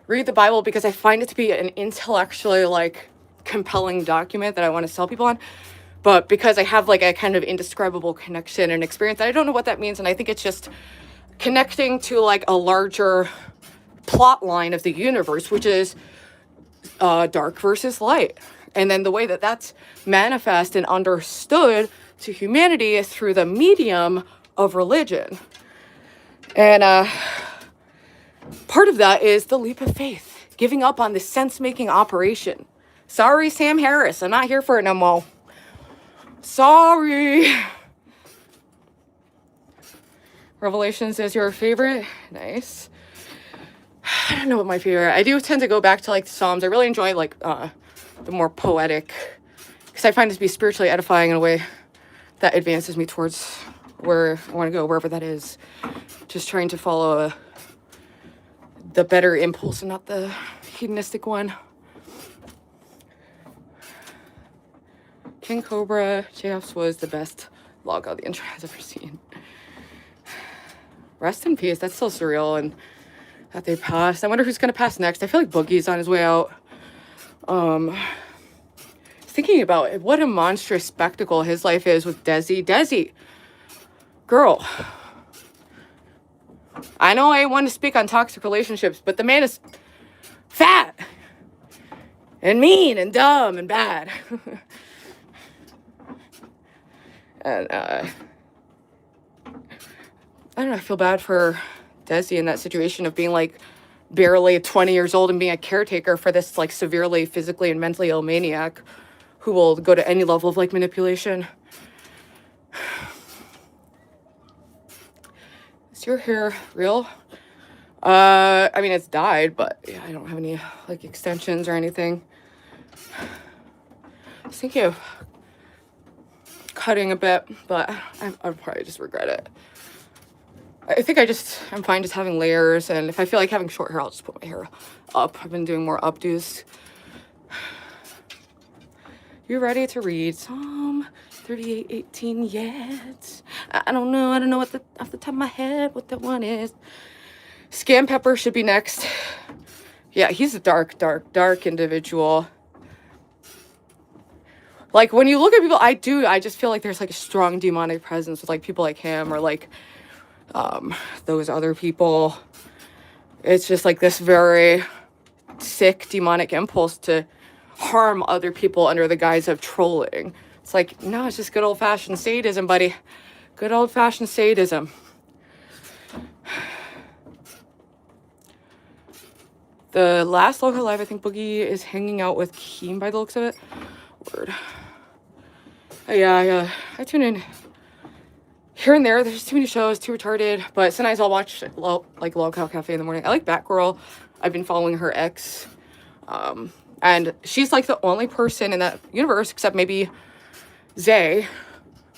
read the Bible because I find it to be an intellectually like compelling document that I want to sell people on, but because I have like a kind of indescribable connection and experience. I don't know what that means, and I think it's just connecting to like a larger plot line of the universe, which is dark versus light. And then the way that that's manifest and understood to humanity is through the medium of religion. And part of that is the leap of faith, giving up on this sense-making operation. Sorry, Sam Harris, I'm not here for it no more. Sorry. Revelations is your favorite? Nice. I don't know what my favorite. I do tend to go back to like the Psalms. I really enjoy like the more poetic, because I find it to be spiritually edifying in a way that advances me towards where I want to go, wherever that is. Just trying to follow the better impulse and not the hedonistic one. King Cobra, JF's was the best lolcow the internet has ever seen. Rest in peace. That's so surreal, and that they passed. I wonder who's gonna pass next. I feel like Boogie's on his way out. Thinking about it, what a monstrous spectacle his life is with Desi. Desi, girl. I know I want to speak on toxic relationships, but the man is fat and mean and dumb and bad. And I don't know, I feel bad for Desi in that situation of being like barely 20 years old and being a caretaker for this like severely physically and mentally ill maniac who will go to any level of like manipulation. Is your hair real? I mean, it's dyed, but yeah, I don't have any like extensions or anything. I was thinking of cutting a bit, but I'd probably just regret it. I think I'm fine just having layers, and if I feel like having short hair, I'll just put my hair up. I've been doing more updos. You ready to read Psalm 38:18 yet? I don't know off the top of my head what that one is. Scam Pepper should be next. Yeah, he's a dark individual. Like, when you look at people, I just feel like there's like a strong demonic presence with like people like him or like those other people. It's just like this very sick demonic impulse to harm other people under the guise of trolling. It's like, no, it's just good old-fashioned sadism, buddy. Good old-fashioned sadism. The last local live, I think Boogie is hanging out with Keem by the looks of it. Word. Yeah, I tune in here and there. There's too many shows, too retarded. But sometimes I'll watch like lolcow Cafe in the morning. I like Batgirl. I've been following her ex. And she's like the only person in that universe, except maybe Zay,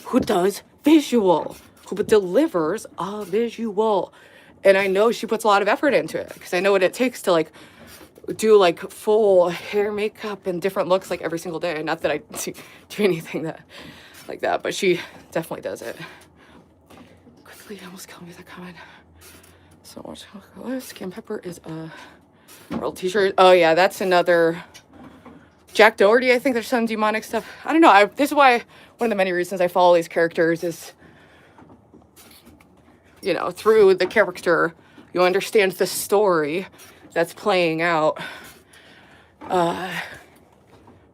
who does visual, who delivers a visual. And I know she puts a lot of effort into it because I know what it takes to like do like full hair, makeup, and different looks like every single day. Not that I do anything that like that, but she definitely does it. Lee almost killed me with that comment. So much list. Cam Pepper is a world t-shirt. Oh yeah, that's another Jack Doherty. I think there's some demonic stuff. I don't know. This is why one of the many reasons I follow these characters is, you know, through the character, you understand the story that's playing out,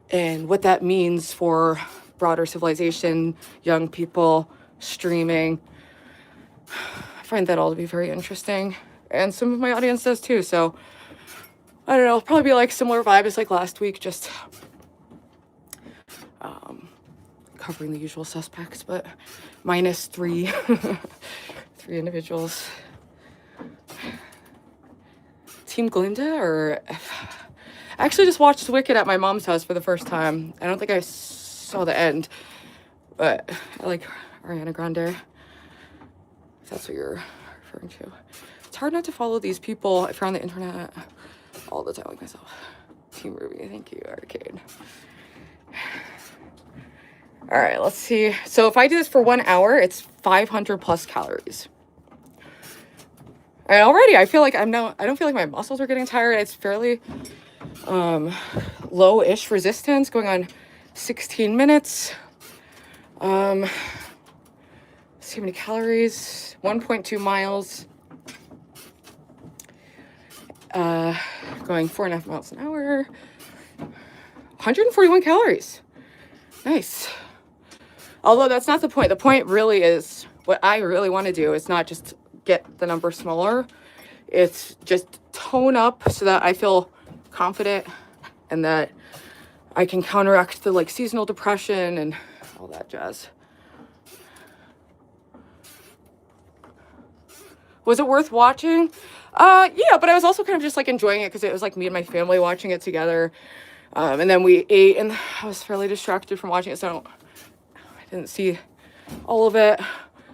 and what that means for broader civilization, young people, streaming. I find that all to be very interesting, and some of my audience does too. So I don't know, it'll probably be like similar vibe as like last week, just covering the usual suspects, but minus three individuals. Team Glinda, or I actually just watched Wicked at my mom's house for the first time. I don't think I saw the end, but I like Ariana Grande, if that's what you're referring to. It's hard not to follow these people if you're on the internet all the time, like myself. Team Ruby, thank you, Arcade. All right, let's see. So if I do this for 1 hour, it's 500 plus calories. And already I feel like I don't feel like my muscles are getting tired. It's fairly low-ish resistance, going on 16 minutes. See how many calories, 1.2 miles. Going 4.5 miles an hour. 141 calories. Nice. Although that's not the point. The point really is, what I really want to do is not just get the number smaller. It's just tone up so that I feel confident and that I can counteract the like seasonal depression and all that jazz. Was it worth watching? Yeah, but I was also kind of just like enjoying it because it was like me and my family watching it together. And then we ate, and I was fairly distracted from watching it, so I didn't see all of it.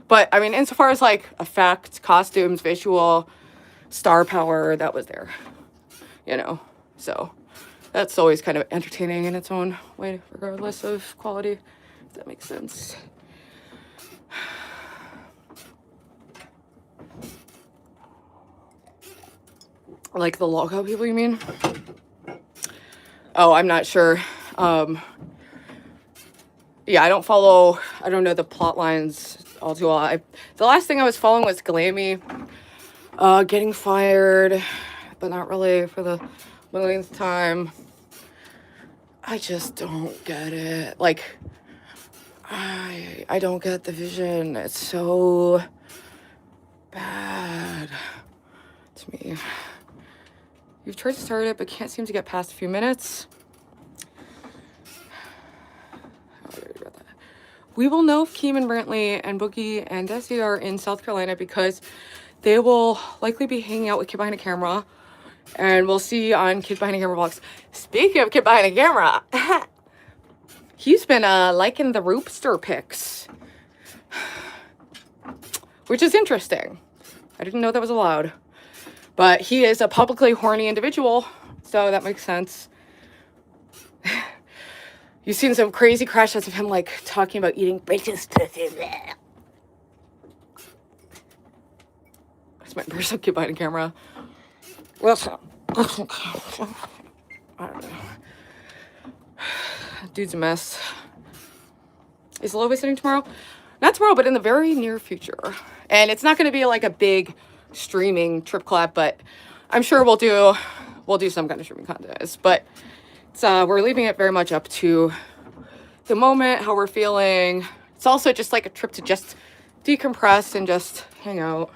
But I mean, insofar as like effects, costumes, visual, star power, that was there, you know. So that's always kind of entertaining in its own way, regardless of quality, if that makes sense. Like the logo people, you mean? Oh, I'm not sure. Yeah, I don't know the plot lines all too well. The last thing I was following was Glammy getting fired, but not really for the millionth time. I just don't get it. Like, I don't get the vision. It's so bad to me. You've tried to start it, but can't seem to get past a few minutes. We will know if Keem and Brantley and Boogie and Desi are in South Carolina because they will likely be hanging out with Kid Behind a Camera. And we'll see on Kid Behind a Camera vlogs. Speaking of Kid Behind a Camera, he's been liking the Roopster pics, which is interesting. I didn't know that was allowed. But he is a publicly horny individual, so that makes sense. You've seen some crazy crash shots of him, like, talking about eating bitches pussy. That's my personal Kid Behind a Camera. Well, I don't know. Dude's a mess. Is Lola visiting tomorrow? Not tomorrow, but in the very near future. And it's not going to be like a big streaming trip collab, but I'm sure we'll do some kind of streaming content. But it's, we're leaving it very much up to the moment, how we're feeling. It's also just like a trip to just decompress and just hang out.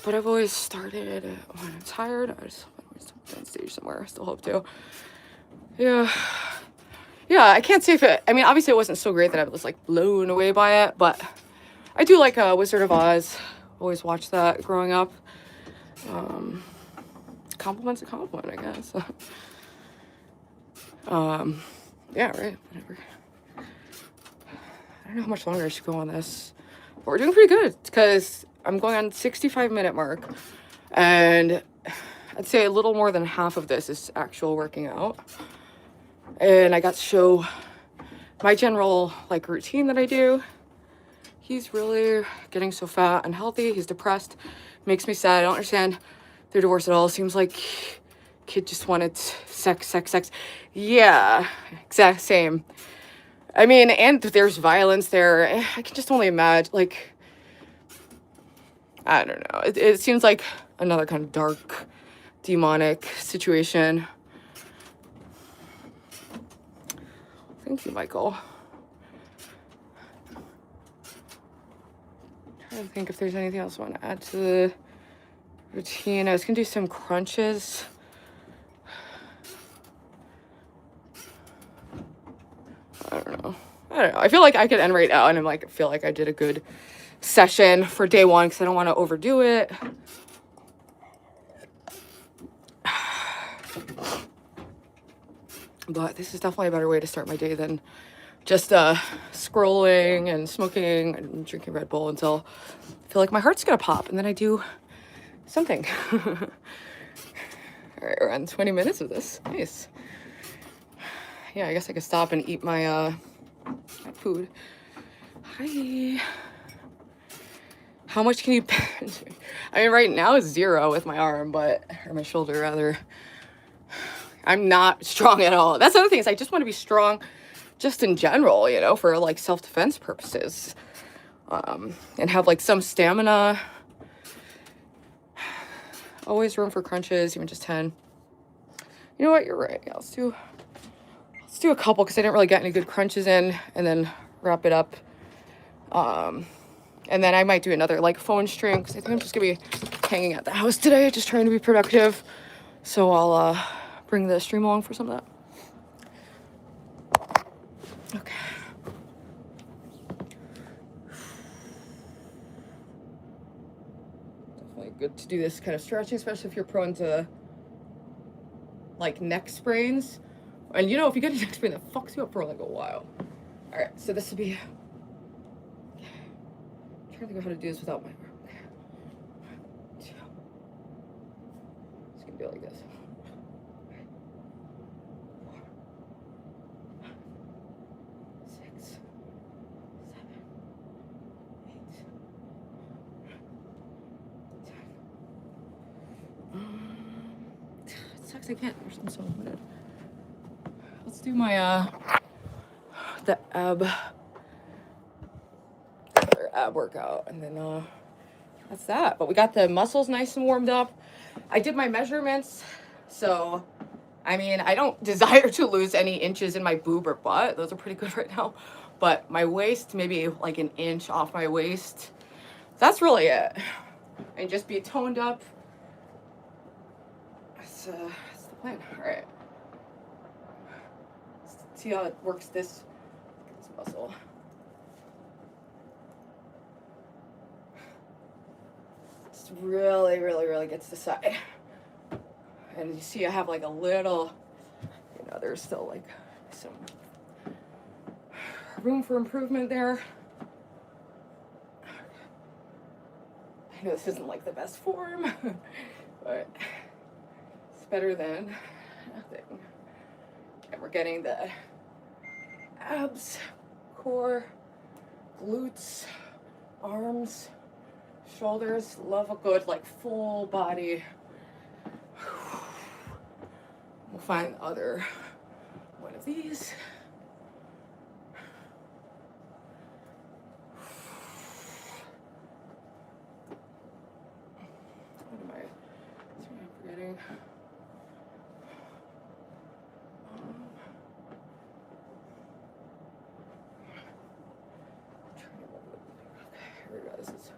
But I've always started when I'm tired. I just on stage somewhere. I still hope to. Yeah, I can't say if it, I mean, obviously it wasn't so great that I was like blown away by it, but I do like Wizard of Oz. Always watched that growing up. Compliment's a compliment, I guess. Yeah, right, whatever. I don't know how much longer I should go on this, but we're doing pretty good because I'm going on 65-minute mark, and I'd say a little more than half of this is actual working out. And I got to show my general like routine that I do. he's really getting so fat and healthy. He's depressed. Makes me sad. I don't understand their divorce at all. Seems like kid just wanted sex. Yeah, exact same. I mean, and there's violence there. I can just only imagine, like, I don't know. It seems like another kind of dark, demonic situation. Thank you, Michael. I'm trying to think if there's anything else I want to add to the routine. I was going to do some crunches. I don't know. I feel like I could end right now, and I'm like, I feel like I did a good session for day one because I don't want to overdo it. But this is definitely a better way to start my day than just scrolling and smoking and drinking Red Bull until I feel like my heart's gonna pop, and then I do something. All right, we're on 20 minutes of this. Nice. Yeah, I guess I could stop and eat my food. Hi. How much can you bench? I mean, right now it's 0 with my arm, or my shoulder rather. I'm not strong at all. That's the other thing, is I just want to be strong just in general, you know, for like self-defense purposes. And have like some stamina. Always room for crunches, even just 10. You know what? You're right. Yeah, let's do a couple because I didn't really get any good crunches in, and then wrap it up. And then I might do another like phone string because I think I'm just gonna be hanging at the house today, just trying to be productive. So I'll bring the stream along for some of that. Okay. Definitely good to do this kind of stretching, especially if you're prone to like neck sprains. And you know, if you get a neck sprain, that fucks you up for like a while. All right, so this will be. I'm trying to think of how to do this without my arm. Okay. 1, 2. It's gonna be like this. 4, 5, 6, 7, 8, 10. It sucks I can't. I'm so limited. Let's do my the ab workout, and then that's that. But we got the muscles nice and warmed up. I did my measurements, so I mean, I don't desire to lose any inches in my boob or butt. Those are pretty good right now. But my waist, maybe like an inch off my waist. That's really it. And just be toned up. That's the plan. All right. Let's see how it works this muscle. Just really gets the side. And you see I have like a little, you know, there's still like some room for improvement there. I know this isn't like the best form, but it's better than nothing. And we're getting the abs, core, glutes, arms, shoulders. Love a good like full body. We'll find the other one of these. What am I forgetting? Okay, here we go. This is.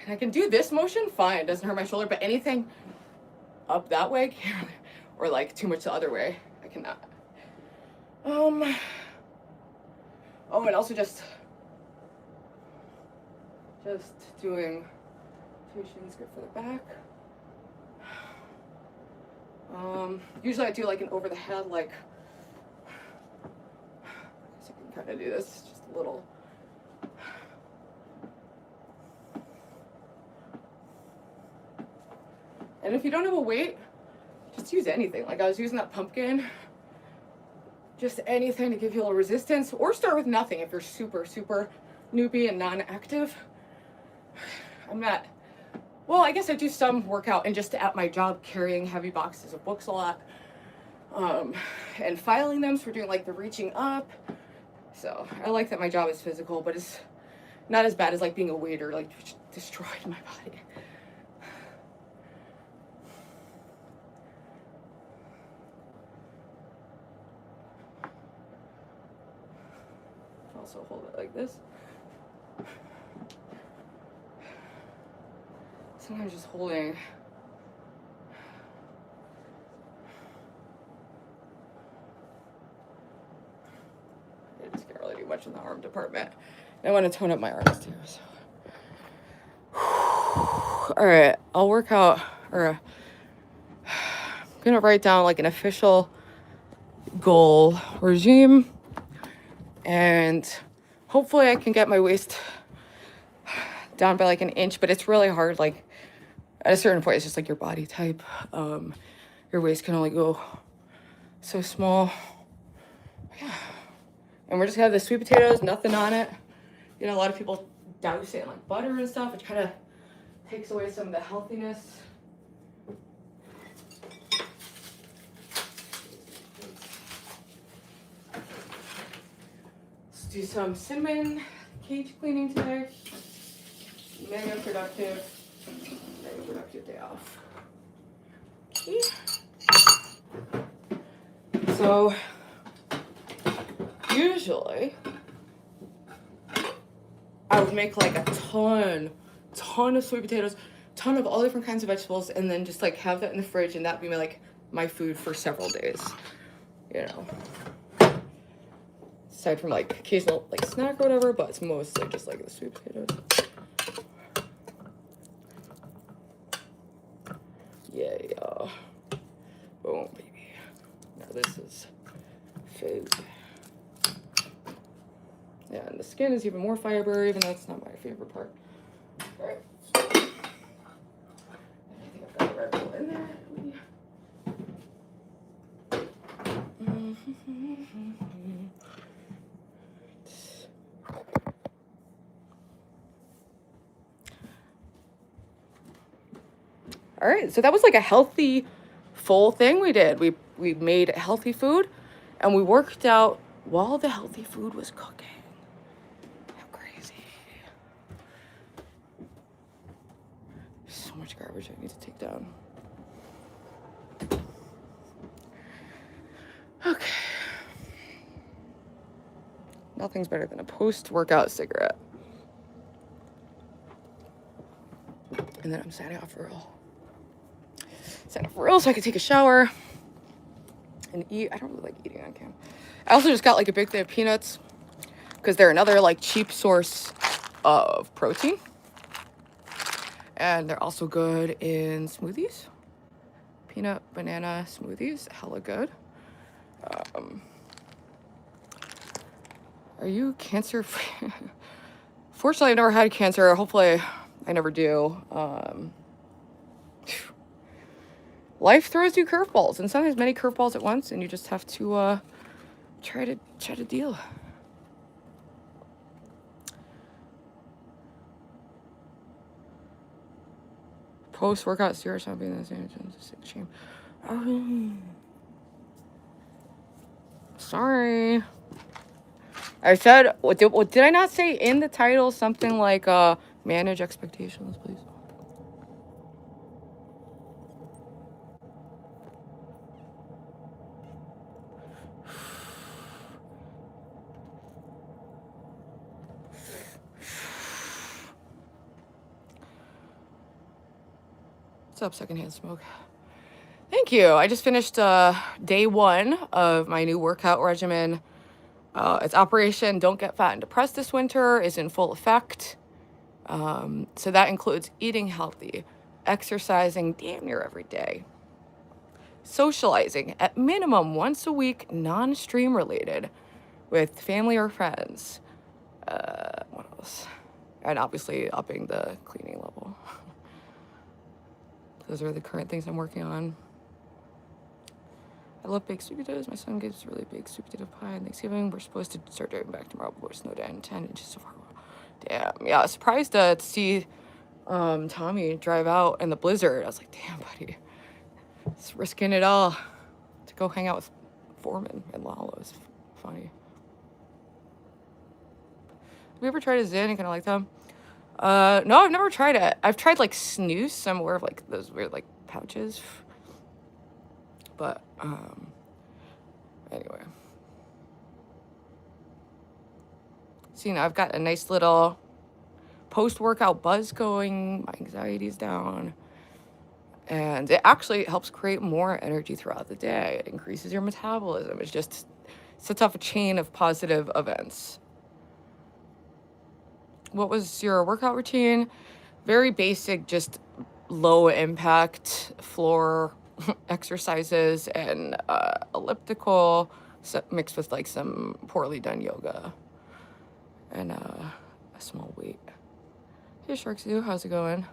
And I can do this motion fine, it doesn't hurt my shoulder, but anything up that way or like too much the other way, I cannot. Oh, and also just doing rotations, good for the back. Usually I do like an over the head, like, I guess I can kind of do this, just a little And if you don't have a weight, just use anything. Like I was using that pumpkin, just anything to give you a little resistance, or start with nothing if you're super, super newbie and non-active. I'm not, well, I guess I do some workout and just at my job carrying heavy boxes of books a lot, and filing them, so we're doing like the reaching up. So I like that my job is physical, but it's not as bad as like being a waiter, like destroyed my body. Also hold it like this. Sometimes just holding. I just can't really do much in the arm department. I want to tone up my arms too. So. All right, I'll work out, or I'm gonna write down like an official goal regime, and hopefully I can get my waist down by like an inch, but it's really hard. Like at a certain point, it's just like your body type. Your waist can only go so small. Yeah. And we're just gonna have the sweet potatoes, nothing on it. You know, a lot of people douse it in like butter and stuff, which kind of takes away some of the healthiness. Let's do some cinnamon cage cleaning today. Mega productive day off. Okay. So usually I would make like a ton of sweet potatoes, ton of all different kinds of vegetables, and then just like have that in the fridge, and that'd be my food for several days, you know. Aside from like occasional like snack or whatever, but it's mostly just like the sweet potatoes. Yeah. Boom, baby. Now this is food. Yeah, and the skin is even more fiber, even though it's not my favorite part. All right. I think I've got the Red Bull in there. All right, so that was like a healthy, full thing we did. We made healthy food, and we worked out while the healthy food was cooking. How crazy. So much garbage I need to take down. Okay. Nothing's better than a post-workout cigarette. And then I'm signing off for real. Signing off for real so I can take a shower and eat. I don't really like eating on camera. I also just got like a big thing of peanuts because they're another like cheap source of protein. And they're also good in smoothies. Peanut banana smoothies, hella good. Are you cancer free? Fortunately, I've never had cancer. Hopefully, I never do. Life throws you curveballs, and sometimes many curveballs at once, and you just have to try to deal. Post-workout serious not being the same. Shame. Oh, sorry. I said, did I not say in the title something like manage expectations, please? What's up, secondhand smoke? Thank you. I just finished day 1 of my new workout regimen. It's Operation Don't Get Fat and Depressed this winter is in full effect. So that includes eating healthy, exercising damn near every day, socializing at minimum once a week, non-stream related, with family or friends. What else? And obviously upping the cleaning level. Those are the current things I'm working on. I love baked sweet potatoes. My son gets really baked sweet potato pie on Thanksgiving. We're supposed to start driving back tomorrow, but we're snowed in 10 inches so far. Damn. Yeah, surprised to see Tommy drive out in the blizzard. I was like, damn, buddy. It's risking it all to go hang out with Foreman and Lalo. It's funny. Have you ever tried a Zyn and kind of like them? No, I've never tried it. I've tried like snus, some more of like those weird like pouches. But anyway. See, now I've got a nice little post-workout buzz going. My anxiety's down. And it actually helps create more energy throughout the day. It increases your metabolism. It just sets off a chain of positive events. What was your workout routine? Very basic, just low impact floor exercises and elliptical mixed with like some poorly done yoga and a small weight. Hey Sharksy, how's it going?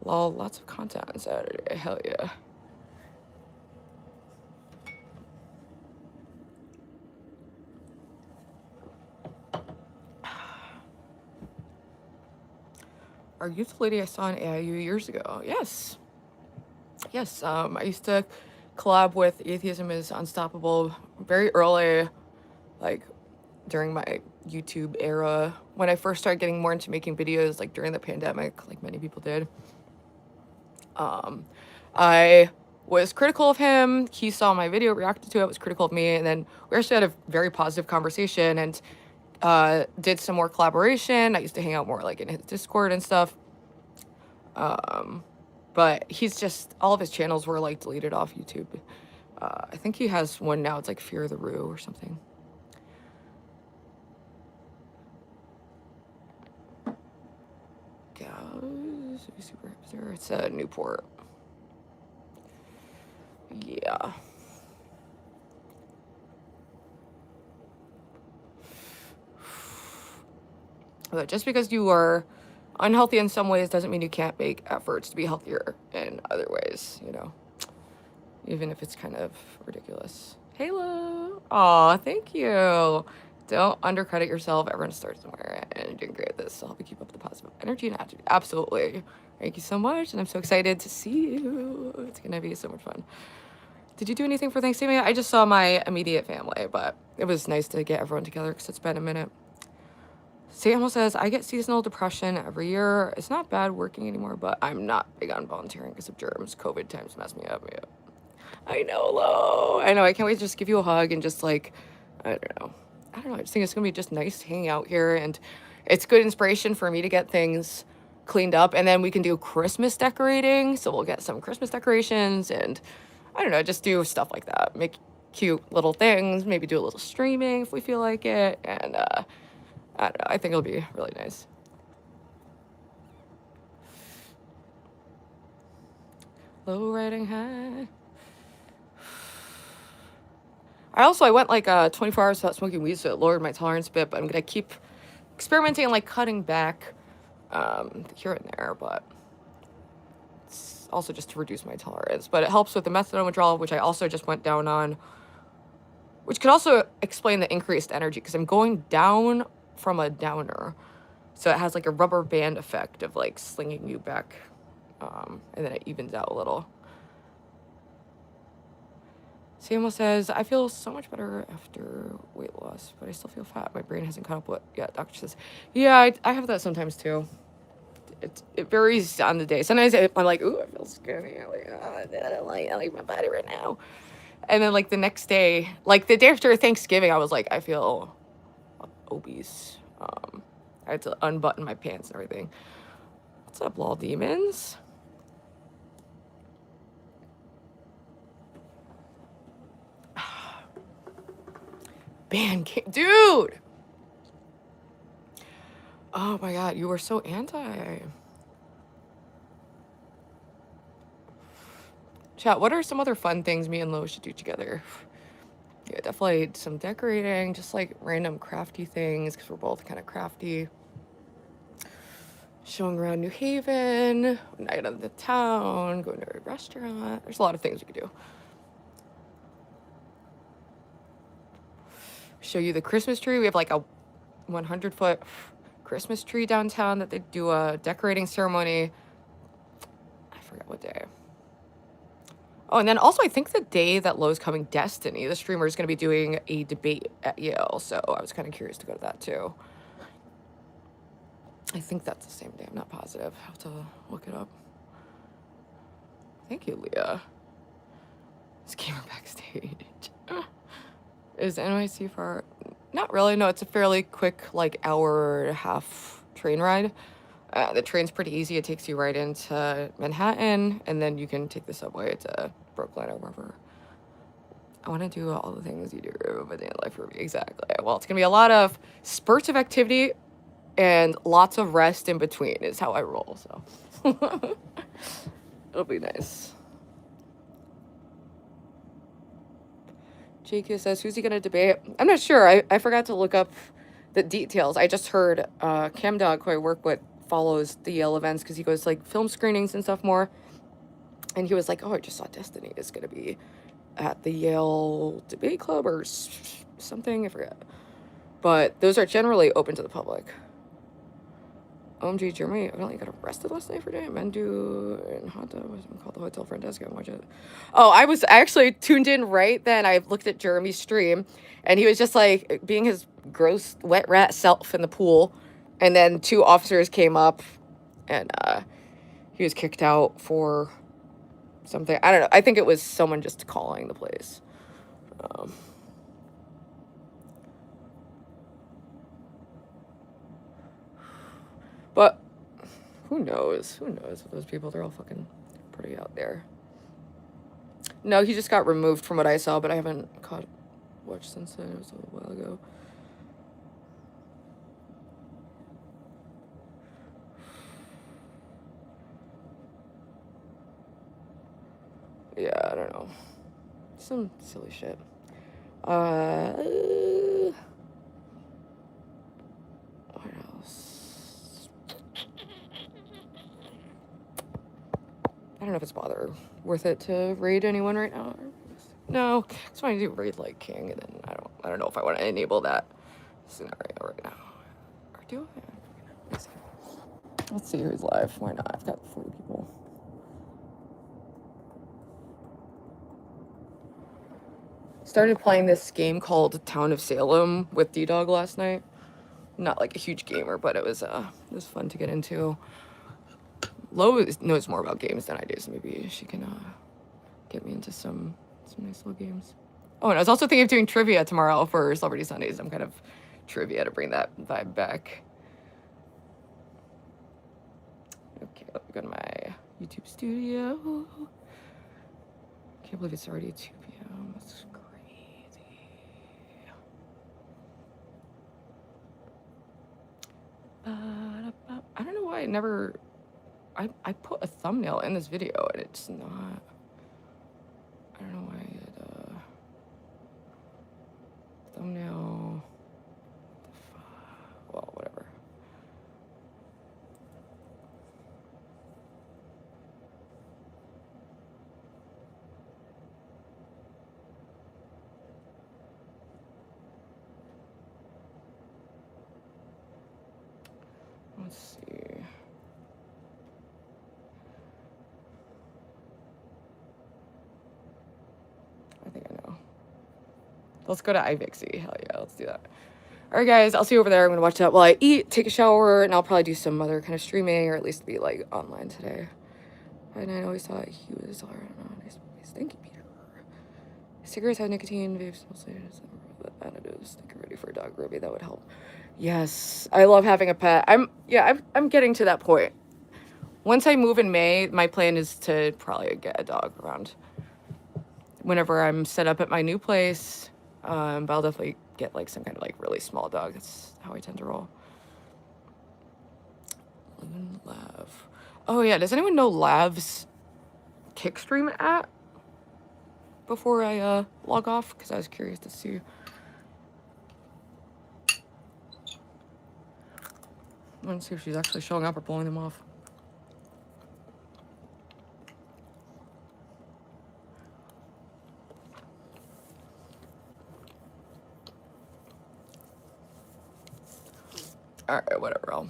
Lol, lots of content on Saturday. Hell yeah. Our youth lady I saw in AIU years ago. Yes. Yes. I used to collab with Atheism is Unstoppable very early, like during my YouTube era. When I first started getting more into making videos, like during the pandemic, like many people did. I was critical of him. He saw my video, reacted to it, was critical of me, and then we actually had a very positive conversation and did some more collaboration. I used to hang out more like in his Discord and stuff. But he's just, all of his channels were like deleted off YouTube. I think he has one now. It's like Fear the Rue or something. It's a Newport. Yeah. But just because you are unhealthy in some ways doesn't mean you can't make efforts to be healthier in other ways, you know, even if it's kind of ridiculous. Halo. Aw, thank you. Don't undercredit yourself. Everyone starts somewhere, and you're doing great at this. So help you keep up the positive energy and attitude. Absolutely. Thank you so much, and I'm so excited to see you. It's gonna be so much fun. Did you do anything for Thanksgiving? I just saw my immediate family, but it was nice to get everyone together because it's been a minute. Samuel says, I get seasonal depression every year. It's not bad working anymore, but I'm not big on volunteering because of germs. COVID times mess me up. Yeah. I know, Lo. I know. I can't wait to just give you a hug and just like, I don't know. I just think it's going to be just nice hanging out here. And it's good inspiration for me to get things cleaned up. And then we can do Christmas decorating. So we'll get some Christmas decorations and I don't know, just do stuff like that. Make cute little things. Maybe do a little streaming if we feel like it. And I don't know. I think it'll be really nice. Low riding high. I went like 24 hours without smoking weed, so it lowered my tolerance a bit, but I'm going to keep experimenting and like cutting back here and there, but it's also just to reduce my tolerance. But it helps with the methadone withdrawal, which I also just went down on, which could also explain the increased energy because I'm going down from a downer. So it has like a rubber band effect of like slinging you back, and then it evens out a little. Samuel says, I feel so much better after weight loss, but I still feel fat. My brain hasn't caught up yet. Doctor says, yeah, I have that sometimes too. It varies on the day. Sometimes I'm like, ooh, I feel skinny. I like my body right now. And then like the next day, like the day after Thanksgiving, I was like, I feel obese. I had to unbutton my pants and everything. What's up, lol demons? Ban king, dude. Oh my god, you were so anti. Chat, what are some other fun things me and Lo should do together? Yeah, definitely some decorating, just like random crafty things, because we're both kind of crafty. showing around New Haven, night on the town, going to a restaurant. There's a lot of things we could do. Show you the Christmas tree. We have like a 100-foot Christmas tree downtown that they do a decorating ceremony. I forget what day. Oh, and then also I think the day that Lowe's Coming Destiny, the streamer, is going to be doing a debate at Yale. So I was kind of curious to go to that too. I think that's the same day. I'm not positive. I have to look it up. Thank you, Leah. This gamer backstage. Is NYC far? Not really. No, it's a fairly quick, like, hour and a half train ride. The train's pretty easy. It takes you right into Manhattan, and then you can take the subway to Brooklyn or wherever. I want to do all the things you do by the end of life review. Exactly. Well, it's going to be a lot of spurts of activity and lots of rest in between is how I roll, so. It'll be nice. JQ says, who's he going to debate? I'm not sure. I forgot to look up the details. I just heard Cam Dog, who I work with, follows the Yale events because he goes like film screenings and stuff more. And he was like, oh, I just saw Destiny is going to be at the Yale Debate Club or something. I forget. But those are generally open to the public. OMG, Jeremy apparently got arrested last night for doing Mendu and Honda was called the hotel front desk and watch it. Oh, I was actually tuned in right then. I looked at Jeremy's stream and he was just like being his gross wet rat self in the pool. And then 2 officers came up and he was kicked out for something. I don't know. I think it was someone just calling the place. But who knows? Who knows with those people? They're all fucking pretty out there. No, he just got removed from what I saw, but I haven't watched since then. It was a while ago. Yeah, I don't know. Some silly shit. What else? I don't know if it's worth it to raid anyone right now. No, I just want to do raid like king, and then I don't know if I want to enable that scenario right now. Or do I? Let's see who's live. Why not? I've got 40 people. Started playing this game called Town of Salem with D-Dog last night. Not like a huge gamer, but it was fun to get into. Lo knows more about games than I do, so maybe she can get me into some nice little games. Oh, and I was also thinking of doing trivia tomorrow for Celebrity Sundays. I'm kind of trivia to bring that vibe back. Okay, let me go to my YouTube studio. Can't believe it's already 2 p.m. That's crazy. I don't know why I put a thumbnail in this video and it's not. I don't know why it thumbnail. Well, whatever. Let's see. I think I know. Let's go to iVixie. Hell yeah, let's do that. All right, guys, I'll see you over there. I'm going to watch that while I eat, take a shower, and I'll probably do some other kind of streaming or at least be like online today. And I always thought he was all right. Nice. Thank you, Peter. Cigarettes have nicotine, vapes, mostly additives. Think you're ready for a dog, Ruby. That would help. Yes, I love having a pet. I'm getting to that point. Once I move in May, my plan is to probably get a dog around whenever I'm set up at my new place. But I'll definitely get like some kind of like really small dog. That's how I tend to roll. Loon Lav. Oh yeah, does anyone know Lav's Kickstream at? Before I log off, because I was curious to see. Let's see if she's actually showing up or pulling them off. All right, whatever.